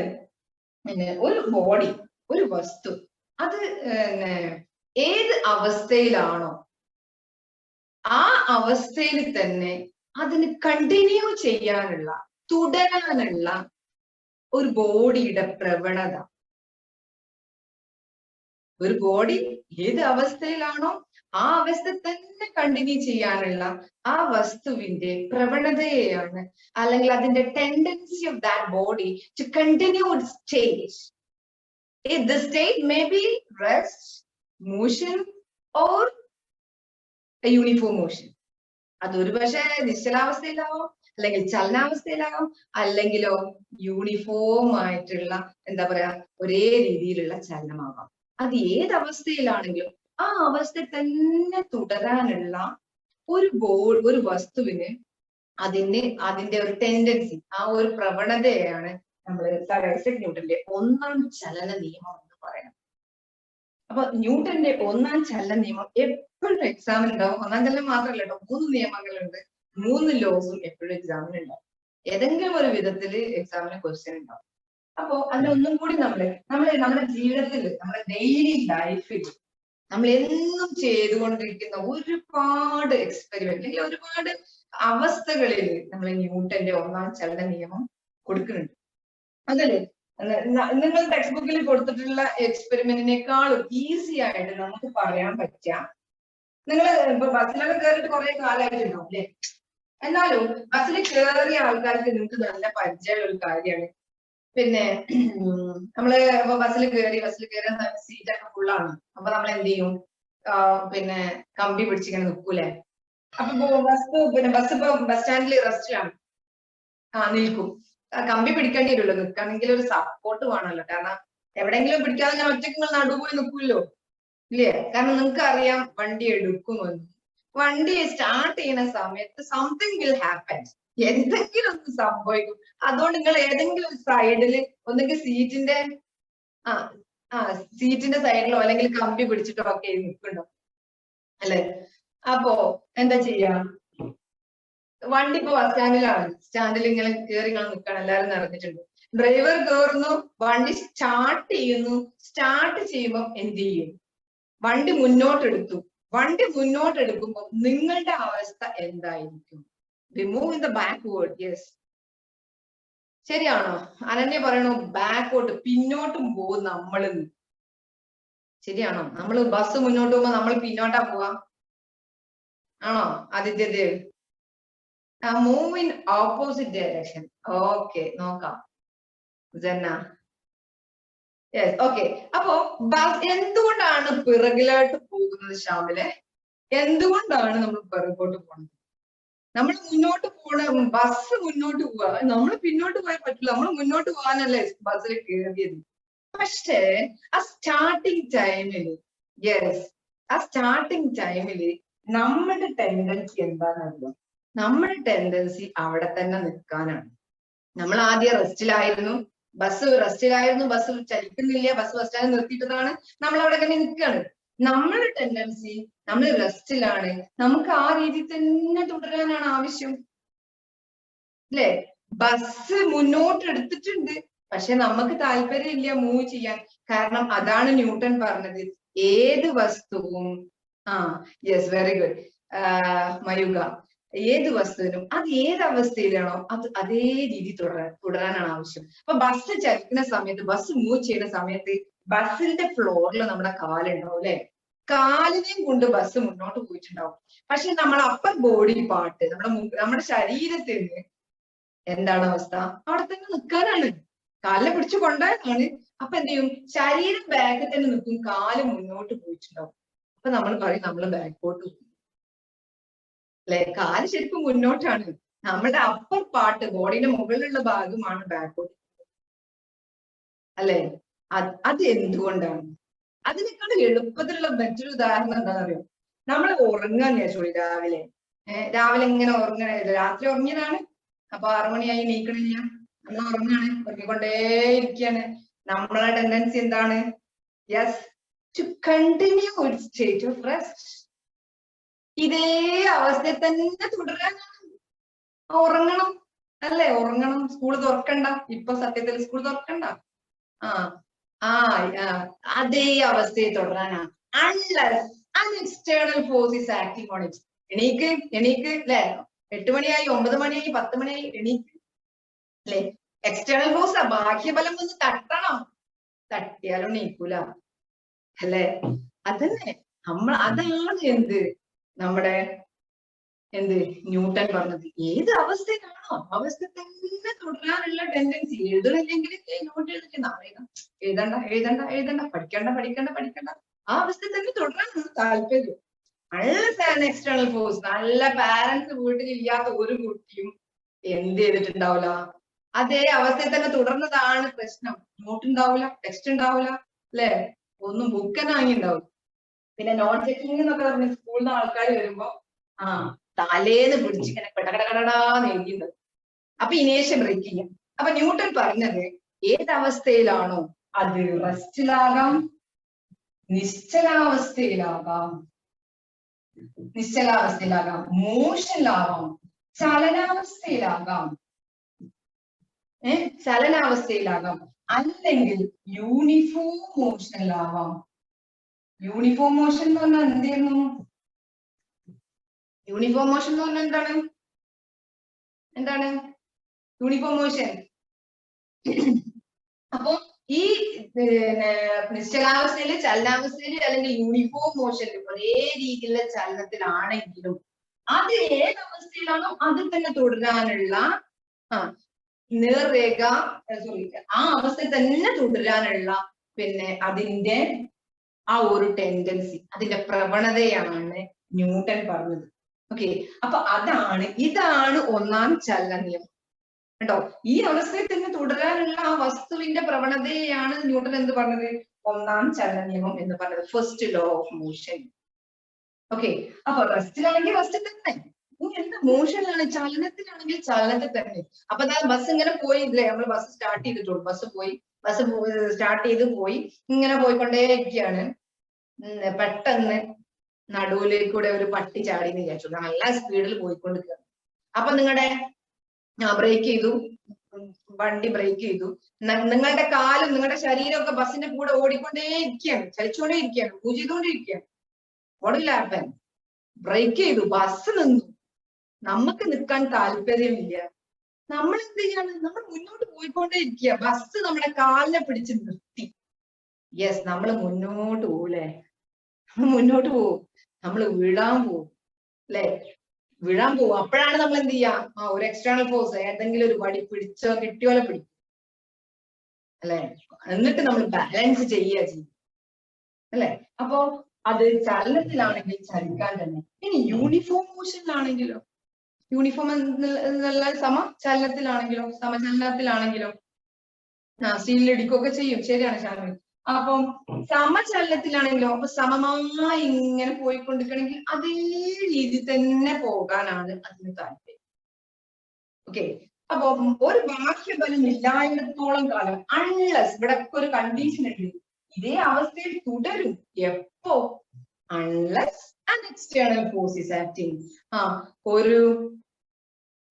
ഒരു ബോഡി, ഒരു വസ്തു, അത് ഏത് അവസ്ഥയിലാണോ ആ അവസ്ഥയിൽ തന്നെ അതിന് കണ്ടിന്യൂ ചെയ്യാനുള്ള, തുടരാനുള്ള ഒരു ബോഡിയുടെ പ്രവണത. ഒരു ബോഡി ഏത് അവസ്ഥയിലാണോ ആ അവസ്ഥ തന്നെ കണ്ടിന്യൂ ചെയ്യാനുള്ള ആ വസ്തുവിന്റെ പ്രവണതയെയാണ്, അല്ലെങ്കിൽ അതിന്റെ tendency of that body to continue its stage. The state may be rest, motion or a uniform motion. അതൊരു പക്ഷേ നിശ്ചലാവസ്ഥയിലാവും, അല്ലെങ്കിൽ ചലനാവസ്ഥയിലാവും, അല്ലെങ്കിലോ യൂണിഫോം ആയിട്ടുള്ള എന്താ പറയാ ഒരേ രീതിയിലുള്ള ചലനമാവാം. അത് ഏത് അവസ്ഥയിലാണെങ്കിലും ആ അവസ്ഥ തന്നെ തുടരാനുള്ള ഒരു വസ്തുവിന് അതിന്റെ ഒരു ടെൻഡൻസി, ആ ഒരു പ്രവണതയാണ് നമ്മൾ സർ ഐസക് ന്യൂട്ടന്റെ ഒന്നാം ചലന നിയമം എന്ന് പറയുന്നത്. അപ്പൊ ന്യൂട്ടന്റെ ഒന്നാം ചലന നിയമം എപ്പോഴും എക്സാമിന് ഉണ്ടാവും. ഒന്നാം ചലനം മാത്രമല്ല കേട്ടോ, 3 നിയമങ്ങളുണ്ട്, 3 ലോസും എപ്പോഴും എക്സാമിന് ഉണ്ടാവും. ഏതെങ്കിലും ഒരു വിധത്തില് എക്സാമിന് ക്വസ്റ്റ്യൻ ഉണ്ടാവും. അപ്പോ അതിലൊന്നും കൂടി നമ്മുടെ ജീവിതത്തിൽ, നമ്മുടെ ഡെയിലി ലൈഫിൽ നമ്മൾ എന്നും ചെയ്തുകൊണ്ടിരിക്കുന്ന ഒരുപാട് എക്സ്പെരിമെന്റ്, അല്ലെങ്കിൽ ഒരുപാട് അവസ്ഥകളിൽ നമ്മൾ ന്യൂട്ടന്റെ ഒന്നാം ചലന നിയമം കൊടുക്കുന്നുണ്ട്. അതല്ലേ നിങ്ങൾ ടെക്സ്റ്റ് ബുക്കിൽ കൊടുത്തിട്ടുള്ള എക്സ്പെരിമെന്റിനേക്കാളും ഈസി ആയിട്ട് നമുക്ക് പറയാൻ പറ്റാം. നിങ്ങൾ ഇപ്പൊ ബസ്സിലൊക്കെ കയറിയിട്ട് കുറെ കാലമായിട്ടുണ്ടാവും അല്ലെ? എന്നാലും ബസ്സിൽ കയറിയ ആൾക്കാർക്ക് നിങ്ങൾക്ക് നല്ല പരിചയമുള്ള ഒരു കാര്യമാണ്. പിന്നെ നമ്മള് ഇപ്പൊ ബസ്സിൽ കയറിയ സീറ്റൊക്കെ ഫുള്ളാണ്. അപ്പൊ നമ്മൾ എന്ത് ചെയ്യും? പിന്നെ കമ്പി പിടിച്ചിങ്ങനെ നിൽക്കൂലേ? അപ്പൊ ബസ് ഇപ്പൊ ബസ് സ്റ്റാൻഡിൽ റെസ്റ്റിലാണ്, നിൽക്കും. കമ്പി പിടിക്കേണ്ടി വരുമല്ലോ, നിൽക്കണമെങ്കിൽ ഒരു സപ്പോർട്ട് വേണമല്ലോ. കാരണം എവിടെയെങ്കിലും പിടിക്കാതെ ഞാൻ ഒറ്റയ്ക്ക് നടുപോയി നിൽക്കുമല്ലോ, ഇല്ലേ? കാരണം നിങ്ങൾക്ക് അറിയാം വണ്ടി എടുക്കുമെന്ന്. വണ്ടി സ്റ്റാർട്ട് ചെയ്യുന്ന സമയത്ത് സംതിങ് വിൽ ഹാപ്പൻ, എന്തെങ്കിലും ഒന്ന് സംഭവിക്കും. അതുകൊണ്ട് നിങ്ങൾ ഏതെങ്കിലും ഒരു സൈഡില് ഒന്നെങ്കിൽ സീറ്റിന്റെ സൈഡിലോ അല്ലെങ്കിൽ കമ്പി പിടിച്ചിട്ടോ ഒക്കെ നിൽക്കണ്ടോ അല്ലെ? അപ്പോ എന്താ ചെയ്യാ? വണ്ടി ഇപ്പൊ ബസ് സ്റ്റാൻഡിൽ ഇങ്ങനെ കയറി നിൽക്കണം, എല്ലാവരും നിറഞ്ഞിട്ടുണ്ട്. ഡ്രൈവർ കയറുന്നു, വണ്ടി സ്റ്റാർട്ട് ചെയ്യുന്നു. സ്റ്റാർട്ട് ചെയ്യുമ്പോൾ എന്ത് ചെയ്യും? വണ്ടി മുന്നോട്ടെടുത്തു. വണ്ടി മുന്നോട്ടെടുക്കുമ്പോൾ നിങ്ങളുടെ അവസ്ഥ എന്തായിരിക്കും? We move in the backward. Yes, ശരിയാണോ? അനന്യ പറയണു ബാക്കോട്ട്, പിന്നോട്ടും പോകും നമ്മള്. ശരിയാണോ? നമ്മള് ബസ് മുന്നോട്ട് പോകുമ്പോ നമ്മൾ പിന്നോട്ടാ പോവാ, ആണോ Adityadev? Move in opposite direction. Okay, നോക്കാം. ജന്ന, യെസ്, ഓക്കെ. അപ്പോ എന്തുകൊണ്ടാണ് പിറകിലോട്ട് പോകുന്നത് ശ്യാമിലെ? എന്തുകൊണ്ടാണ് നമ്മൾ പിറകോട്ട് പോകുന്നത്? നമ്മൾ മുന്നോട്ട് പോണ ബസ് മുന്നോട്ട് പോവാ, നമ്മൾ പിന്നോട്ട് പോയാൽ പറ്റില്ല. നമ്മൾ മുന്നോട്ട് പോകാനല്ലേ ബസ്സിൽ കയറിയത്. പക്ഷേ ആ സ്റ്റാർട്ടിങ് ടൈമില്, യെസ്, ആ സ്റ്റാർട്ടിങ് ടൈമില് നമ്മുടെ ടെൻഡൻസി എന്താണെന്നറിയോ? നമ്മുടെ ടെൻഡൻസി അവിടെ തന്നെ നിൽക്കാനാണ്. നമ്മൾ ആദ്യം റെസ്റ്റിലായിരുന്നു, ബസ് ചലിക്കുന്നില്ല, ബസ് ബസ് സ്റ്റാൻഡ് നിർത്തിയിട്ടതാണ്, നമ്മൾ അവിടെ തന്നെ നിൽക്കുകയാണ്. നമ്മുടെ ടെൻഡൻസി, നമ്മൾ റെസ്റ്റിലാണ്, നമുക്ക് ആ രീതി തന്നെ തുടരാനാണ് ആവശ്യം, അല്ലേ? ബസ് മുന്നോട്ട് എടുത്തിട്ടുണ്ട്, പക്ഷെ നമുക്ക് താല്പര്യമില്ല മൂവ് ചെയ്യാൻ. കാരണം അതാണ് ന്യൂട്ടൺ പറഞ്ഞത്, ഏത് വസ്തുവും, യെസ്, വെരി ഗുഡ് മയുക, ഏത് വസ്തുവിനും അത് ഏത് അവസ്ഥയിലാണോ അത് അതേ രീതി തുടരാനാണ് ആവശ്യം. അപ്പൊ ബസ് ചലിക്കുന്ന സമയത്ത്, ബസ് മൂവ് ചെയ്യുന്ന സമയത്ത് ബസ്സിന്റെ ഫ്ലോറിൽ നമ്മുടെ കാലുണ്ടാവും, അല്ലെ? കാലിനെയും കൊണ്ട് ബസ് മുന്നോട്ട് പോയിട്ടുണ്ടാവും. പക്ഷെ നമ്മുടെ അപ്പർ ബോഡി പാർട്ട്, നമ്മുടെ ശരീരത്തിന് എന്താണ് അവസ്ഥ? അവിടെ തന്നെ നിൽക്കാനാണ്, കാലിനെ പിടിച്ചു കൊണ്ടാണ്. അപ്പൊ എന്ത് ചെയ്യും? ശരീരം ബാക്കിൽ തന്നെ നിൽക്കും, കാല് മുന്നോട്ട് പോയിട്ടുണ്ടാവും. അപ്പൊ നമ്മൾ പറയും നമ്മൾ ബാക്കോട്ട് പോകും, അല്ലെ? കാല് ശരിക്കും മുന്നോട്ടാണ്. നമ്മുടെ അപ്പർ പാർട്ട്, ബോഡിയുടെ മുകളിലുള്ള ഭാഗമാണ് ബാക്കോട്ട്, അല്ലെ? അത് എന്തുകൊണ്ടാണ്? അതിനേക്കാൾ എളുപ്പത്തിലുള്ള മറ്റൊരു ഉദാഹരണം എന്താണെന്ന് അറിയോ? നമ്മൾ ഉറങ്ങാൻ വിചാരിച്ചോളി രാവിലെ. രാവിലെ ഇങ്ങനെ ഉറങ്ങണ, രാത്രി ഉറങ്ങിയതാണ്. അപ്പൊ 6 മണിയായി എണീക്കണില്ല, നമ്മൾ ഉറങ്ങാണ്, ഉറങ്ങിക്കൊണ്ടേയിരിക്കുകയാണ്. നമ്മളെ ടെൻഡൻസി എന്താണ്? Yes, to continue it state of rest. ഇതേ അവസ്ഥയിൽ തന്നെ തുടരാനാണ്. ഉറങ്ങണം അല്ലേ? ഉറങ്ങണം. സ്കൂൾ തുറക്കണ്ട. ഇപ്പൊ സത്യത്തിൽ സ്കൂൾ തുറക്കണ്ട. അതേ അവസ്ഥയിൽ തുടരാനാ. Unless an external force is acting on it. എണീക്ക് അല്ലെ? 8 മണിയായി, 9 മണിയായി, 10 മണിയായി, എണീക്ക് അല്ലെ? എക്സ്റ്റേണൽ ഫോഴ്സ്, ബാഹ്യബലം ഒന്ന് തട്ടണം. തട്ടിയാലും എണീക്കൂല അല്ലെ? അതന്നെ അതാണ് നമ്മുടെ ന്യൂട്ടൺ പറഞ്ഞത്. ഏത് അവസ്ഥയിലാണോ അവസ്ഥ തന്നെ തുടരാനുള്ള ടെൻഡൻസി. എഴുതണില്ലെങ്കിൽ നോട്ട് എഴുതണ്ട, പഠിക്കണ്ട, ആ അവസ്ഥ തന്നെ തുടരാനാണ് താല്പര്യം. Unless external force. നല്ല പാരന്റ്സ് വീട്ടിൽ ഇല്ലാത്ത ഒരു കുട്ടിയും എന്ത് ചെയ്തിട്ടുണ്ടാവില്ല, അതേ അവസ്ഥയിൽ തന്നെ തുടർന്നതാണ് പ്രശ്നം. നോട്ട് ഉണ്ടാവില്ല, ടെക്സ്റ്റ് ഉണ്ടാവില്ല അല്ലെ? ഒന്നും ബുക്ക് തന്നെ വാങ്ങിണ്ടാവും. പിന്നെ നോട്ട് ചെക്കിംഗ് എന്നൊക്കെ പറഞ്ഞ് സ്കൂളിൽ നിന്ന് ആൾക്കാർ വരുമ്പോ തലേന്ന് പിടിച്ചിങ്ങനെ കടകടകടാന്ന് എഴുതിയിട്ടുണ്ട്. അപ്പൊ ഇനേഷ്യം ബ്രേക്ക് ചെയ്യാം. അപ്പൊ ന്യൂട്ടൺ പറഞ്ഞത് ഏതവസ്ഥയിലാണോ അത് റെസ്റ്റിലാകാം, നിശ്ചലാവസ്ഥയിലാകാം, മോഷനിലാകാം, ചലനാവസ്ഥയിലാകാം, അല്ലെങ്കിൽ യൂണിഫോം മോഷനിലാവാം. യൂണിഫോം മോഷൻ എന്ന് പറഞ്ഞാൽ എന്തായിരുന്നു? യൂണിഫോം മോഷൻ എന്ന് പറഞ്ഞാൽ എന്താണ് യൂണിഫോം മോഷൻ? അപ്പൊ ഈ നിശ്ചലാവസ്ഥയില്, ചലനാവസ്ഥയില് അല്ലെങ്കിൽ യൂണിഫോം മോഷനിൽ ഒരേ രീതിയിലുള്ള ചലനത്തിലാണെങ്കിലും അത് ഏതവസ്ഥയിലാണോ അതിൽ തന്നെ തുടരാനുള്ള നേർരേഖ, ആ അവസ്ഥയിൽ തന്നെ തുടരാനുള്ള അതിന്റെ ആ ഒരു ടെൻഡൻസി, അതിന്റെ പ്രവണതയാണ് ന്യൂട്ടൺ പറഞ്ഞത്. ഓക്കെ, അപ്പൊ ഇതാണ് ഒന്നാം ചലന നിയമം കേട്ടോ. ഈ അവസ്ഥയിൽ തന്നെ തുടരാനുള്ള ആ വസ്തുവിന്റെ പ്രവണതയാണ് ന്യൂട്ടൺ എന്ത് പറഞ്ഞത്? ഒന്നാം ചലന നിയമം എന്ന് പറഞ്ഞത്, first law of motion. Okay, അപ്പൊ റെസ്റ്റിലാണെങ്കിൽ റെസ്റ്റ് തന്നെ, മോഷനിലാണ്, ചലനത്തിലാണെങ്കിൽ ചലനത്തിൽ തന്നെ. അപ്പൊ ബസ് ഇങ്ങനെ പോയി ഇല്ലേ, നമ്മൾ ബസ് സ്റ്റാർട്ട് ചെയ്തിട്ടുള്ളൂ, ബസ് സ്റ്റാർട്ട് ചെയ്ത് പോയി ഇങ്ങനെ പോയിക്കൊണ്ടേയിരിക്കുകയാണ്. പെട്ടെന്ന് നടുവിലേക്കൂടെ ഒരു പട്ടി ചാടി എന്ന് വിചാരിച്ചു, നല്ല സ്പീഡിൽ പോയിക്കൊണ്ടിരിക്കുകയാണ്. അപ്പൊ നിങ്ങളുടെ ബ്രേക്ക് ചെയ്തു, വണ്ടി ബ്രേക്ക് ചെയ്തു, നിങ്ങളുടെ കാലും നിങ്ങളുടെ ശരീരമൊക്കെ ബസ്സിന്റെ കൂടെ ഓടിക്കൊണ്ടേയിരിക്കുകയാണ്, ചലിച്ചുകൊണ്ടേയിരിക്കുകയാണ്, മൂവ് ചെയ്തുകൊണ്ടിരിക്കുകയാണ്. What will happen? ബ്രേക്ക് ചെയ്തു, ബസ് നിന്നു. നമുക്ക് നിൽക്കാൻ താല്പര്യമില്ല. നമ്മൾ എന്ത് ചെയ്യാണ്? നമ്മൾ മുന്നോട്ട് പോയിക്കൊണ്ടേയിരിക്കുക. ബസ് നമ്മുടെ കാലിനെ പിടിച്ച് നിർത്തി. യെസ്, നമ്മൾ മുന്നോട്ട് പോകൂലേ? മുന്നോട്ട് പോവും, നമ്മൾ വീഴാൻ പോവും അല്ലെ? വീഴാൻ പോവും. അപ്പോഴാണ് നമ്മൾ എന്ത് ചെയ്യാ? ഒരു എക്സ്റ്റേണൽ ഫോഴ്സ്, ഏതെങ്കിലും ഒരു വടി പിടിച്ചോ കിട്ടിയോലെ പിടിക്കും അല്ലെ? എന്നിട്ട് നമ്മൾ ബാലൻസ് ചെയ്യുക ചെയ്യും അല്ലെ? അപ്പോ അത് ചലനത്തിലാണെങ്കിൽ ചലിക്കാൻ തന്നെ. ഇനി യൂണിഫോം മോഷനിലാണെങ്കിലോ? യൂണിഫോം എന്നുള്ള സമചലനത്തിലാണെങ്കിലോ? സമചലനത്തിലാണെങ്കിലോ സീലിടിക്കുകയൊക്കെ ചെയ്യും. ശരിയാണ് ഷാനു. അപ്പം സമചലനത്തിലാണെങ്കിലോ? അപ്പൊ സമമായി ഇങ്ങനെ പോയിക്കൊണ്ടിരിക്കണമെങ്കിൽ അതേ രീതി തന്നെ പോകാനാണ് അതിന് താല്പര്യം. ഓക്കെ, അപ്പൊ ഒരു ബാഹ്യബലം ഇല്ലായിടത്തോളം കാലം, അൺലെസ്, ഇവിടെ ഒരു കണ്ടീഷൻ ഉണ്ട്, ഇതേ അവസ്ഥയിൽ തുടരും. എപ്പോ? Unless an external force is acting.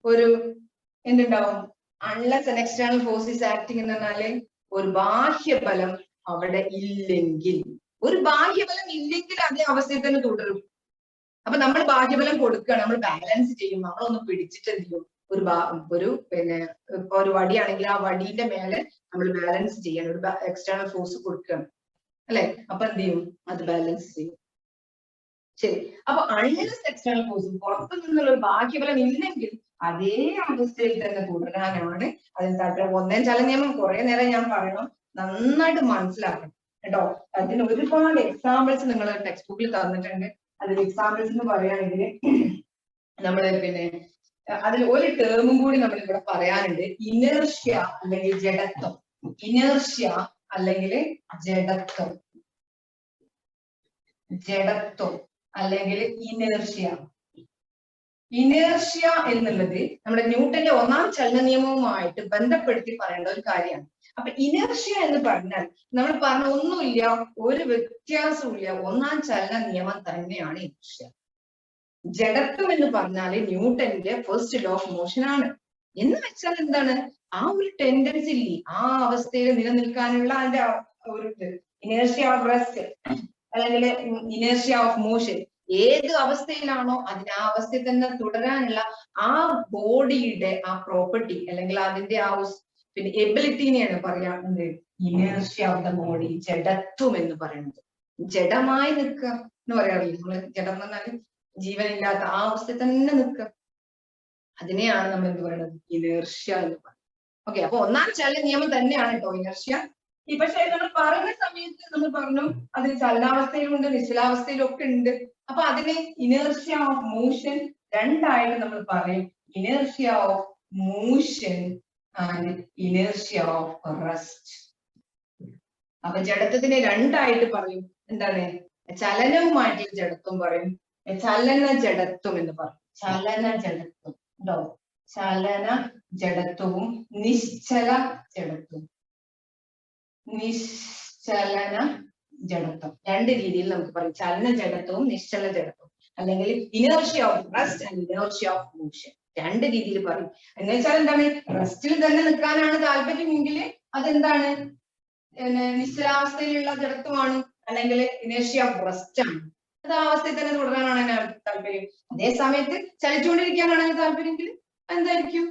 ഒരു എന്തുണ്ടാവും? Unless an external force is acting എന്ന് പറഞ്ഞാല് ഒരു ബാഹ്യബലം അവിടെ ഇല്ലെങ്കിൽ, അതേ അവസ്ഥയിൽ തന്നെ തുടരും. അപ്പൊ നമ്മൾ ബാഹ്യബലം കൊടുക്കുകയാണ്, നമ്മൾ ബാലൻസ് ചെയ്യും, നമ്മളൊന്ന് പിടിച്ചിട്ട് എന്ത് ചെയ്യും? ഒരു വടിയാണെങ്കിൽ ആ വടിയുടെ മേലെ നമ്മൾ ബാലൻസ് ചെയ്യണം, ഒരു എക്സ്റ്റേണൽ ഫോഴ്സ് കൊടുക്കുകയാണ് അല്ലെ? അപ്പൊ എന്ത് ചെയ്യും? അത് ബാലൻസ് ചെയ്യും. ശരി, അപ്പൊ അൺലെസ് എക്സ്റ്റേണൽ ഫോഴ്സ്, പുറത്തു നിന്നുള്ള ഒരു ബാഹ്യബലം ഇല്ലെങ്കിൽ അതേ അവസ്ഥയിൽ തന്നെ തുടരാനാണ് അതിന് താല്പര്യം. ഒന്നാം ചലന നിയമം കുറെ നേരം ഞാൻ പറയണം, നന്നായിട്ട് മനസ്സിലാക്കണം കേട്ടോ. അതിന് ഒരുപാട് എക്സാമ്പിൾസ് നിങ്ങൾ ടെക്സ്റ്റ് ബുക്കിൽ തന്നിട്ടുണ്ട്. അതിൽ എക്സാമ്പിൾസ് എന്ന് പറയുകയാണെങ്കിൽ നമ്മള് അതിൽ ഒരു ടേമും കൂടി നമ്മൾ ഇവിടെ പറയാനുണ്ട്, ഇനേർഷ്യ അല്ലെങ്കിൽ ജഡത്വം. ഇനേർഷ്യ അല്ലെങ്കിൽ ജഡത്വം. ജഡത്വം അല്ലെങ്കിൽ ഇനേർഷ്യ. ഇനേർഷ്യ എന്നുള്ളത് നമ്മുടെ ന്യൂട്ടന്റെ ഒന്നാം ചലന നിയമവുമായിട്ട് ബന്ധപ്പെടുത്തി പറയേണ്ട ഒരു കാര്യമാണ്. അപ്പൊ ഇനേർഷ്യ എന്ന് പറഞ്ഞാൽ നമ്മൾ പറഞ്ഞ ഒന്നുമില്ല, ഒരു വ്യത്യാസമില്ല, ഒന്നാം ചലന നിയമം തന്നെയാണ് ഇനേർഷ്യ. ജഡത്വം എന്ന് പറഞ്ഞാല് ന്യൂട്ടന്റെ ഫസ്റ്റ് ലോ ഓഫ് മോഷൻ ആണ്. എന്ന് വെച്ചാൽ എന്താണ്, ആ ഒരു ടെൻഡൻസി ഇല്ലേ, ആ അവസ്ഥയിൽ നിലനിൽക്കാനുള്ള അതിന്റെ ഒരു ഇനേർഷ്യ ഓഫ് റെസ്റ്റ് അല്ലെങ്കിൽ ഇനേർഷ്യ ഓഫ് മോഷൻ, ഏത് അവസ്ഥയിലാണോ അതിന് ആ അവസ്ഥയിൽ തന്നെ തുടരാനുള്ള ആ ബോഡിയുടെ ആ പ്രോപ്പർട്ടി അല്ലെങ്കിൽ അതിന്റെ ആ പിന്നെ എബിലിറ്റിനെയാണ് പറയാറുണ്ട് ഇനേർഷ്യ ഓഫ് ദ ബോഡി, ജഡത്വം എന്ന് പറയുന്നത്. ജഡമായി നിൽക്കുക എന്ന് പറയാറില്ല നമ്മള്, ജഡം എന്ന് പറഞ്ഞാല് ജീവനില്ലാത്ത ആ അവസ്ഥയിൽ തന്നെ നിൽക്കുക, അതിനെയാണ് നമ്മൾ എന്ത് പറയുന്നത്, ഇനേർഷ്യ എന്ന് പറയുന്നത്. ഓക്കെ, അപ്പൊ ഒന്നാം ചലന നിയമം തന്നെയാണ് കേട്ടോ ഇനേർഷ്യ. പക്ഷേ നമ്മൾ പറയുന്ന സമയത്ത് നമ്മൾ പറഞ്ഞു അതിന് ചലനാവസ്ഥയിലുണ്ട് നിശ്ചലാവസ്ഥയിലും ഒക്കെ ഉണ്ട്. അപ്പൊ അതിനെ ഇനേർഷ്യ ഓഫ് മോഷൻ രണ്ടായിട്ട് നമ്മൾ പറയും, inertia of motion and inertia of rest. അപ്പൊ ജഡത്വത്തിനെ രണ്ടായിട്ട് പറയും. എന്താണ്, ചലനവുമായിട്ടുള്ള ജഡത്വം പറയും, ചലന ജഡത്വം എന്ന് പറയും. ചലന ജഡത്വം ഉണ്ടോ, ചലന ജഡത്വവും നിശ്ചല ജഡത്വം. നിശ്ചലന ജഡത്വം രണ്ട് രീതിയിൽ നമുക്ക് പറയും, ചലന ജഡത്വവും നിശ്ചല ജഡത്വം, അല്ലെങ്കിൽ inertia of rest and inertia of motion, രണ്ട് രീതിയിൽ പറയും. എന്ന് വെച്ചാൽ എന്താണ്, റെസ്റ്റിൽ തന്നെ നിൽക്കാനാണ് താല്പര്യമെങ്കിൽ അതെന്താണ്, നിശ്ചലാവസ്ഥയിലുള്ള ജഡത്വമാണ്, അല്ലെങ്കിൽ ഇനേർഷ്യ ഓഫ് റെസ്റ്റ് ആണ്, അത് ആ അവസ്ഥയിൽ തന്നെ തുടരാനാണ് താല്പര്യം. അതേ സമയത്ത് ചലിച്ചുകൊണ്ടിരിക്കാനാണ് താല്പര്യമെങ്കിൽ എന്തായിരിക്കും,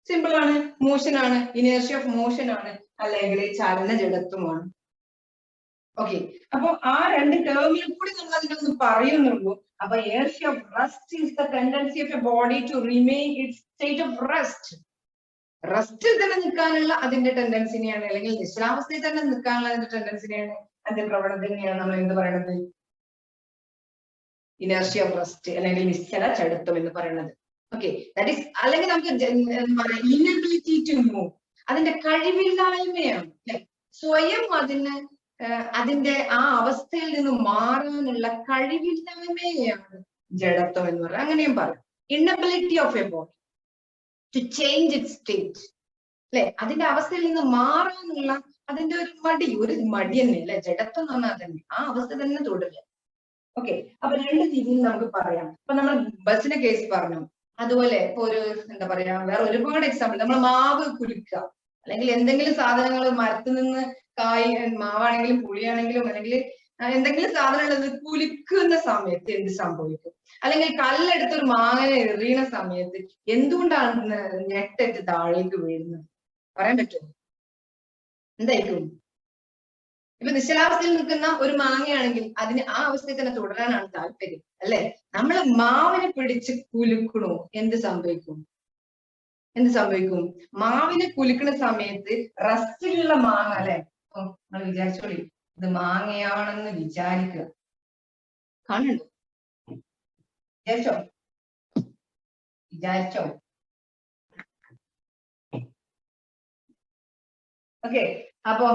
സിമ്പിൾ ആണ്, മോഷൻ ആണ്, ഇനേർഷ്യ ഓഫ് മോഷൻ ആണ്, അല്ലെങ്കിൽ ചലന ജഡത്വമാണ്. ഓക്കെ, അപ്പൊ ആ രണ്ട് ടേമിൽ കൂടി നമ്മൾ അതിനൊന്ന് പറയുന്നുള്ളൂ. അപ്പൊ inertia of rest is the tendency of a body to remain its state of rest. റെസ്റ്റിൽ തന്നെ നിൽക്കാനുള്ള അതിന്റെ ടെൻഡൻസിനെയാണ്, അല്ലെങ്കിൽ നിശ്ചലാവസ്ഥയിൽ തന്നെ നിൽക്കാനുള്ള അതിന്റെ ടെൻഡൻസിനെയാണ്, അതിന്റെ പ്രവണതനെയാണ് നമ്മൾ എന്ത് പറയുന്നത്, ഇനേർഷ്യ ഓഫ് റെസ്റ്റ് അല്ലെങ്കിൽ നിശ്ചല ജഡത്വം എന്ന് പറയുന്നത്. ഓക്കെ, ദാറ്റ് ഈസ്, അല്ലെങ്കിൽ നമുക്ക് ഇനബിലിറ്റി ടു മൂവ്, അതിന്റെ കഴിവില്ലായ്മയാണ് അല്ലെ, സ്വയം അതിന്റെ ആ അവസ്ഥയിൽ നിന്ന് മാറാനുള്ള കഴിവില്ലായ്മയാണ് ജഡത്വം എന്ന് പറയുന്നത്. അങ്ങനെയും പറയാം, inability of a body to change it state അല്ലെ, അതിന്റെ അവസ്ഥയിൽ നിന്ന് മാറാനുള്ള അതിന്റെ ഒരു മടി തന്നെ അല്ലെ, ജഡത്വം എന്ന് പറഞ്ഞാൽ തന്നെ ആ അവസ്ഥ തന്നെ തുടരുക. ഓക്കെ, അപ്പൊ രണ്ട് രീതിയിൽ നമുക്ക് പറയാം. ഇപ്പൊ നമ്മൾ ബസ്സിന്റെ കേസ് പറഞ്ഞു, അതുപോലെ ഇപ്പൊ ഒരു എന്താ പറയാ, വേറെ ഒരുപാട് എക്സാമ്പിൾ, നമ്മൾ മാവ് കുലുക്കുക, അല്ലെങ്കിൽ എന്തെങ്കിലും സാധനങ്ങൾ മരത്തിൽ നിന്ന് മാവാണെങ്കിലും പുളിയാണെങ്കിലും അല്ലെങ്കിൽ എന്തെങ്കിലും സാധനം ഉള്ളത് കുലുക്കുന്ന സമയത്ത് എന്ത് സംഭവിക്കും, അല്ലെങ്കിൽ കല്ലെടുത്തൊരു മാങ്ങനെ എറിയുന്ന സമയത്ത് എന്തുകൊണ്ടാണ് ഞെട്ടറ്റ് താഴേക്ക് വീഴുന്നത്, പറയാൻ പറ്റുമോ, എന്തായിരിക്കും? ഇപ്പൊ നിശ്ചലാവസ്ഥയിൽ നിൽക്കുന്ന ഒരു മാങ്ങയാണെങ്കിൽ അതിന് ആ അവസ്ഥയിൽ തന്നെ തുടരാനാണ് താല്പര്യം അല്ലെ. നമ്മൾ മാവിനെ പിടിച്ച് കുലുക്കണോ, എന്ത് സംഭവിക്കും, മാവിനെ കുലുക്കുന്ന സമയത്ത് റസ്റ്റിലുള്ള മാങ്ങ അല്ലെ, നിങ്ങൾ വിചാരിച്ചോളി, ഇത് മാങ്ങയാണെന്ന് വിചാരിക്കുക, കാണുന്നുണ്ടോ, വിചാരിച്ചോ ഓക്കെ. അപ്പൊ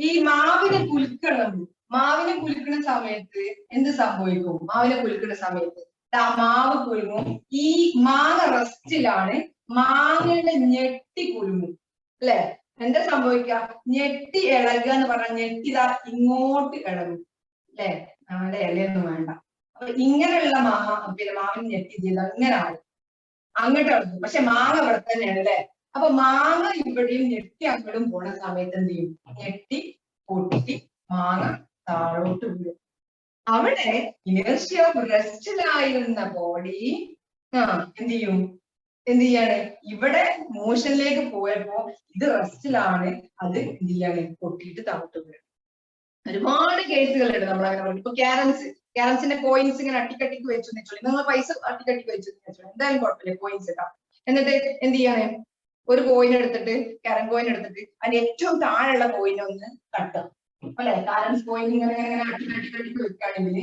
ഈ മാവിനെ കുലുക്കുന്ന സമയത്ത് എന്ത് സംഭവിക്കും, മാവിനെ കുലുക്കുന്ന സമയത്ത് മാവ് കുലുങ്ങും, ഈ മാങ്ങ റെസ്റ്റിലാണ്, മാങ്ങയുടെ ഞെട്ടി കുലുങ്ങും അല്ലെ. എന്താ സംഭവിക്കുക, ഞെട്ടി ഇളകുക എന്ന് പറഞ്ഞാൽ ഞെട്ടിതാ ഇങ്ങോട്ട് ഇളകും അല്ലെ, നമ്മുടെ ഇലയൊന്നും വേണ്ട. അപ്പൊ ഇങ്ങനെയുള്ള മാവിന് ഞെട്ടി ചെയ്ത് അങ്ങനെ ആവും, അങ്ങോട്ട് ഇളകും, പക്ഷെ മാങ്ങ ഇവിടെ തന്നെയാണ് അല്ലെ. അപ്പൊ മാങ്ങ ഇവിടെയും ഞെട്ടി അങ്ങോട്ടും പോണ സമയത്ത് എന്ത് ചെയ്യും, ഞെട്ടി പൊട്ടി മാങ്ങ താഴോട്ട് വീഴും. അവിടെ ഇനേർഷ്യ ഓഫ് റെസ്റ്റിലായിരുന്ന ബോഡി എന്ത് ചെയ്യാണ്, ഇവിടെ മോഷനിലേക്ക് പോയപ്പോ ഇത് റെസ്റ്റിലാണ്, അത് എന്ത് ചെയ്യാണ്, പൊട്ടിയിട്ട് താഴോട്ട് വീഴും. ഒരുപാട് കേസുകളുണ്ട് നമ്മൾ അങ്ങനെ പറഞ്ഞു. ഇപ്പൊ ക്യാരംസിന്റെ കോയിൻസ് ഇങ്ങനെ അട്ടിക്കട്ടിക്ക് വെച്ചു വെച്ചോളൂ, നിങ്ങൾ പൈസ അട്ടിക്കട്ടിക്ക് വെച്ചു വെച്ചോളൂ, എന്തായാലും കുഴപ്പമില്ല, കോയിൻസ് ഇടാം. എന്നിട്ട് എന്ത് ചെയ്യാണ്, ഒരു കോയിൻ എടുത്തിട്ട്, ക്യാരം കോയിൻ എടുത്തിട്ട് അതിന് ഏറ്റവും താഴെയുള്ള കോയിനെ ഒന്ന് തട്ടുക അല്ലെ. കാരംസ് കോയിൻ ഇങ്ങനെ അട്ടിക്കട്ടിക്ക് വെക്കുകയാണെങ്കിൽ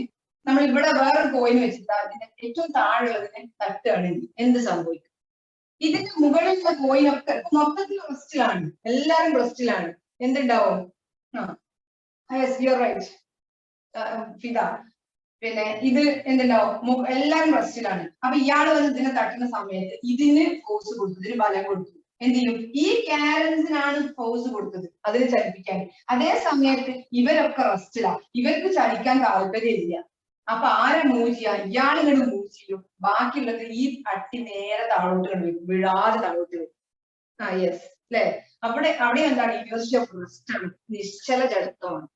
നമ്മൾ ഇവിടെ വേറൊരു കോയിൻ വെച്ചിട്ട് അതിന്റെ ഏറ്റവും താഴെയുള്ളതിനെ തട്ടുകയാണെങ്കിൽ എന്ത് സംഭവിക്കും, ഇതിന്റെ മുകളിലുള്ള കോയിനൊക്കെ മൊത്തത്തിൽ റെസ്റ്റിലാണ്, എല്ലാരും റെസ്റ്റിലാണ്, എന്തുണ്ടാവും, yes you are right, Fida, പിന്നെ ഇത് എന്തുണ്ടാവും, എല്ലാരും റെസ്റ്റിലാണ്. അപ്പൊ ഇയാൾ വന്ന് ഇതിനെ തട്ടുന്ന സമയത്ത് ഇതിന് ഫോഴ്സ് കൊടുത്തു, ഇതിന് ബലം കൊടുത്തു. എന്ത് ചെയ്യും, ഈ ക്യാരൻസിനാണ് ഫോഴ്സ് കൊടുത്തത് അതിന് ചലിപ്പിക്കാൻ. അതേ സമയത്ത് ഇവരൊക്കെ റെസ്റ്റിലാ, ഇവർക്ക് ചലിക്കാൻ താല്പര്യമില്ല. അപ്പൊ ആരെ മൂവ് ചെയ്യാ, ഇയാളിങ്ങനെ മൂവ് ചെയ്യും, ബാക്കിയുള്ളത് ഈ അട്ടി നേരെ താഴോട്ട് കണ്ടുവരും, വീഴാതെ താഴോട്ട് വരും. യെസ് അല്ലെ, അവിടെ എന്താണ്, യൂണിവേഴ്സിറ്റി ഓഫ് റെസ്റ്റ് ആണ്, നിശ്ചല ജഡത്വമാണ്.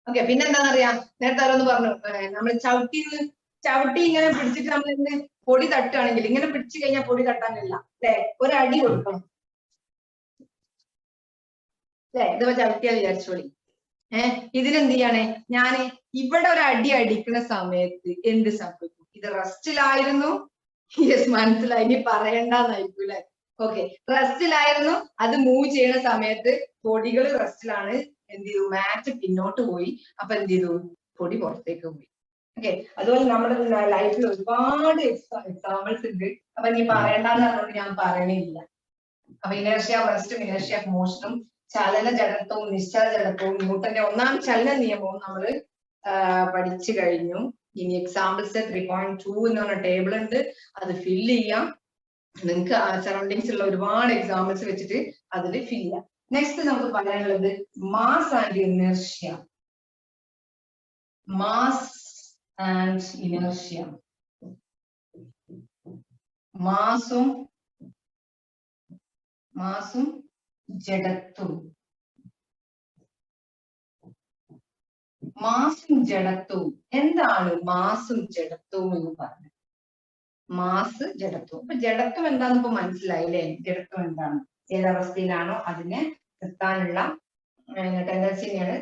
ഓക്കെ, പിന്നെ എന്താണെന്നറിയാം, നേരത്തെ ആരോന്ന് പറഞ്ഞു, നമ്മൾ ചവിട്ടി ഇങ്ങനെ പിടിച്ചിട്ട് നമ്മൾ ഇങ്ങനെ പൊടി തട്ടുകയാണെങ്കിൽ, ഇങ്ങനെ പിടിച്ചു കഴിഞ്ഞാൽ പൊടി തട്ടാനില്ല അല്ലെ, ഒരടി കൊടുക്കണം അല്ലെ, ഇതിപ്പോ ചവിട്ടിയാ വിചാരിച്ചോളി. ഇതിനെന്ത് ചെയ്യാണ്, ഞാൻ ഇവിടെ ഒരു അടി അടിക്കുന്ന സമയത്ത് എന്ത് സംഭവിക്കും, ഇത് റെസ്റ്റിലായിരുന്നു. യെസ്, മനസ്സിലായി, ഇനി പറയണ്ടെന്നായിരിക്കും അല്ലെ. ഓക്കെ, റെസ്റ്റിലായിരുന്നു, അത് മൂവ് ചെയ്യുന്ന സമയത്ത് പൊടികൾ റെസ്റ്റിലാണ്, എന്ത് ചെയ്തു, മാറ്റ് പിന്നോട്ട് പോയി, അപ്പൊ എന്ത് ചെയ്തു, പൊടി പുറത്തേക്ക് പോയി. ഓക്കെ, അതുപോലെ നമ്മുടെ ലൈഫിൽ ഒരുപാട് എക്സാമ്പിൾസ് ഉണ്ട്. അപ്പൊ നീ പറയണ്ടെന്ന് പറഞ്ഞുകൊണ്ട് ഞാൻ പറയണില്ല. അപ്പൊ ഇനേർഷ്യ റെസ്റ്റും ഇനേർഷ്യ മോഷനും ചലന ജഡത്വവും നിശ്ചല ജഡത്വവും ന്യൂട്ടന്റെ ഒന്നാം ചലന നിയമവും നമ്മൾ പഠിച്ചു കഴിഞ്ഞു. ഇനി എക്സാമ്പിൾസ് 3.2 എന്ന് പറഞ്ഞ ടേബിൾ ഉണ്ട്, അത് ഫില്ല് ചെയ്യാം. നിങ്ങൾക്ക് സറൗണ്ടിങ്സ് ഉള്ള ഒരുപാട് എക്സാമ്പിൾസ് വെച്ചിട്ട് അതിൽ ഫില്ല് ചെയ്യാം. നെക്സ്റ്റ് നമുക്ക് പറയാനുള്ളത് mass and inertia. Mass and inertia, മാസും ജഡത്വവും. മാസും ജഡത്വവും എന്താണ്, മാസും ജഡത്വവും എന്ന് പറഞ്ഞു. മാസ്, ജഡത്വം. അപ്പൊ ജഡത്വം എന്താന്ന് ഇപ്പൊ മനസ്സിലായില്ലേ, ജഡത്വം എന്താണ്, ഏതവസ്ഥയിലാണോ അതിനെ നിർത്താനുള്ള ടെൻഡൻസിനെയാണ്,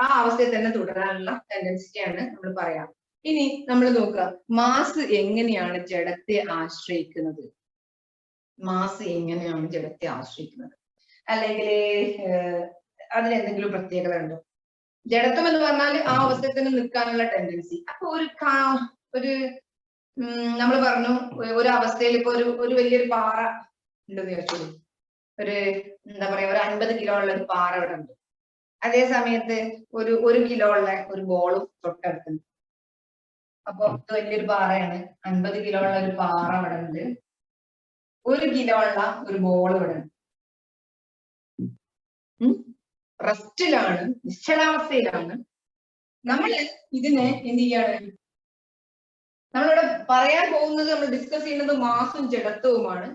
ആ അവസ്ഥയിൽ തന്നെ തുടരാനുള്ള ടെൻഡൻസിയാണ് നമ്മൾ പറയാം. ഇനി നമ്മൾ നോക്കുക, മാസ് എങ്ങനെയാണ് ജഡത്തെ ആശ്രയിക്കുന്നത്, മാസ് എങ്ങനെയാണ് ജഡത്തെ ആശ്രയിക്കുന്നത്, അല്ലെങ്കിൽ അതിനെന്തെങ്കിലും പ്രത്യേകത ഉണ്ടോ? ജഡത്വം എന്ന് പറഞ്ഞാൽ ആ അവസ്ഥയിൽ തന്നെ നിൽക്കാനുള്ള ടെൻഡൻസി. അപ്പൊ ഒരു നമ്മൾ പറഞ്ഞു, ഒരു അവസ്ഥയിൽ ഇപ്പൊ ഒരു വലിയൊരു പാറ ഉണ്ടെന്ന് ചോദിച്ചോളൂ, ഒരു എന്താ പറയാ, ഒരു 50 കിലോ ഉള്ള ഒരു പാറ ഇവിടെ ഉണ്ട്. അതേ സമയത്ത് ഒരു കിലോ ഉള്ള ഒരു ബോളും തൊട്ടടുത്തുണ്ട്. അപ്പൊ ഇത് വലിയൊരു പാറയാണ്, 50 കിലോ ഉള്ള ഒരു പാറ ഇവിടെ ഉണ്ട്, 1 കിലോ ഉള്ള ഒരു ബോൾ ഇവിടെ ഉണ്ട്. റെസ്റ്റിലാണ്, നിശ്ചലാവസ്ഥയിലാണ്. നമ്മൾ ഇതിനെ എന്ത് ചെയ്യാണ്, നമ്മളിവിടെ പറയാൻ പോകുന്നത്, നമ്മൾ ഡിസ്കസ് ചെയ്യുന്നത് മാസും ജഡത്വവുമാണ്,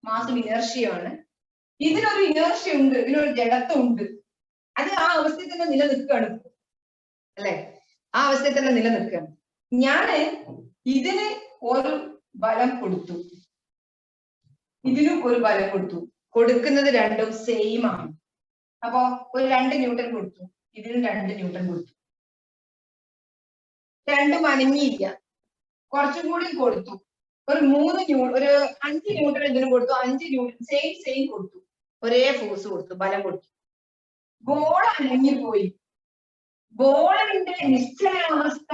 മാസും ഇനർഷ്യയാണ്. ഇതിനൊരു ഇനർഷ്യ ഉണ്ട്, ഇതിനൊരു ജഡത്വം ഉണ്ട്. അത് ആ അവസ്ഥയിൽ തന്നെ നിലനിൽക്കുകയാണ് അല്ലെ, ആ അവസ്ഥയിൽ തന്നെ നിലനിൽക്കുകയാണ്. ഞാന് ഇതിന് ഒരു ബലം കൊടുത്തു, ഇതിനും ഒരു ബലം കൊടുത്തു, കൊടുക്കുന്നത് രണ്ടും സെയിം ആണ്. അപ്പൊ ഒരു 2 ന്യൂട്ടൺ കൊടുത്തു, ഇതിനും 2 ന്യൂട്ടൺ കൊടുത്തു, രണ്ടും അനങ്ങിയില്ല. കുറച്ചും കൂടി കൊടുത്തു, ഒരു 5 ന്യൂട്ടൺ ഇതിനും കൊടുത്തു, 5 ന്യൂട്ടൺ സെയിം കൊടുത്തു, ഒരേ ഫോഴ്സ് കൊടുത്തു, ബലം കൊടുത്തു. ബോൾ അനങ്ങിപ്പോയി, ബോളിന്റെ നിശ്ചലാവസ്ഥ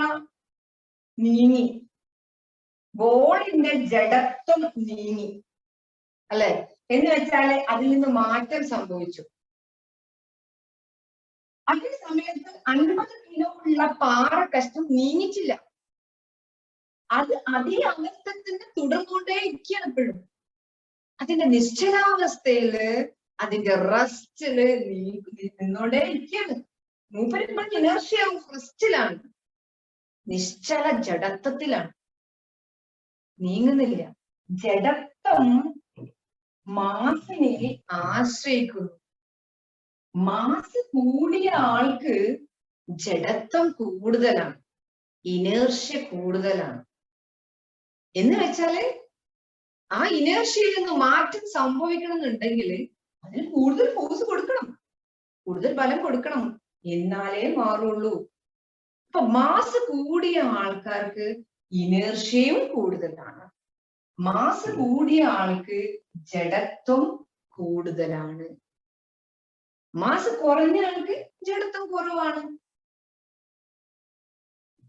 നീങ്ങി, ബോളിന്റെ ജഡത്വം നീങ്ങി അല്ലെ, എന്ന് വെച്ചാല് അതിൽ നിന്ന് മാറ്റം സംഭവിച്ചു. അതേ സമയത്ത് 50 കിലോ ഉള്ള പാറ കഷ്ണം നീങ്ങിച്ചില്ല, അത് അതേ അവസ്ഥ തന്നെ തുടർന്നുകൊണ്ടേ ഇരിക്കുകയാണ് എപ്പോഴും. അതിന്റെ നിശ്ചലാവസ്ഥയില്, അതിന്റെ റെസ്റ്റില് നിന്നോണ്ടേ ഇരിക്കുകയാണ്. മൂപ്പരിപ്പോൾ ഇനർഷ്യ റെസ്റ്റിലാണ്, നിശ്ചല ജഡത്വത്തിലാണ്, നീങ്ങുന്നില്ല. ജഡത്വം മാസിനെ ആശ്രയിക്കുന്നു. മാസ് കൂടിയ ആൾക്ക് ജഡത്വം കൂടുതലാണ്, ഇനേർഷ്യ കൂടുതലാണ്. എന്ന് വെച്ചാല് ആ ഇനേർഷ്യയിൽ നിന്ന് മാറ്റം സംഭവിക്കണം എന്നുണ്ടെങ്കിൽ അതിന് കൂടുതൽ ഫോഴ്സ് കൊടുക്കണം, കൂടുതൽ ബലം കൊടുക്കണം, എന്നാലേ മാറുള്ളൂ. അപ്പൊ മാസ് കൂടിയ ആൾക്കാർക്ക് ഇനേർഷ്യയും കൂടുതലാണ്, മാസ് കൂടിയ ആൾക്ക് ജഡത്വം കൂടുതലാണ്, മാസ് കുറഞ്ഞ ആൾക്ക് ജഡത്വം കുറവാണ്.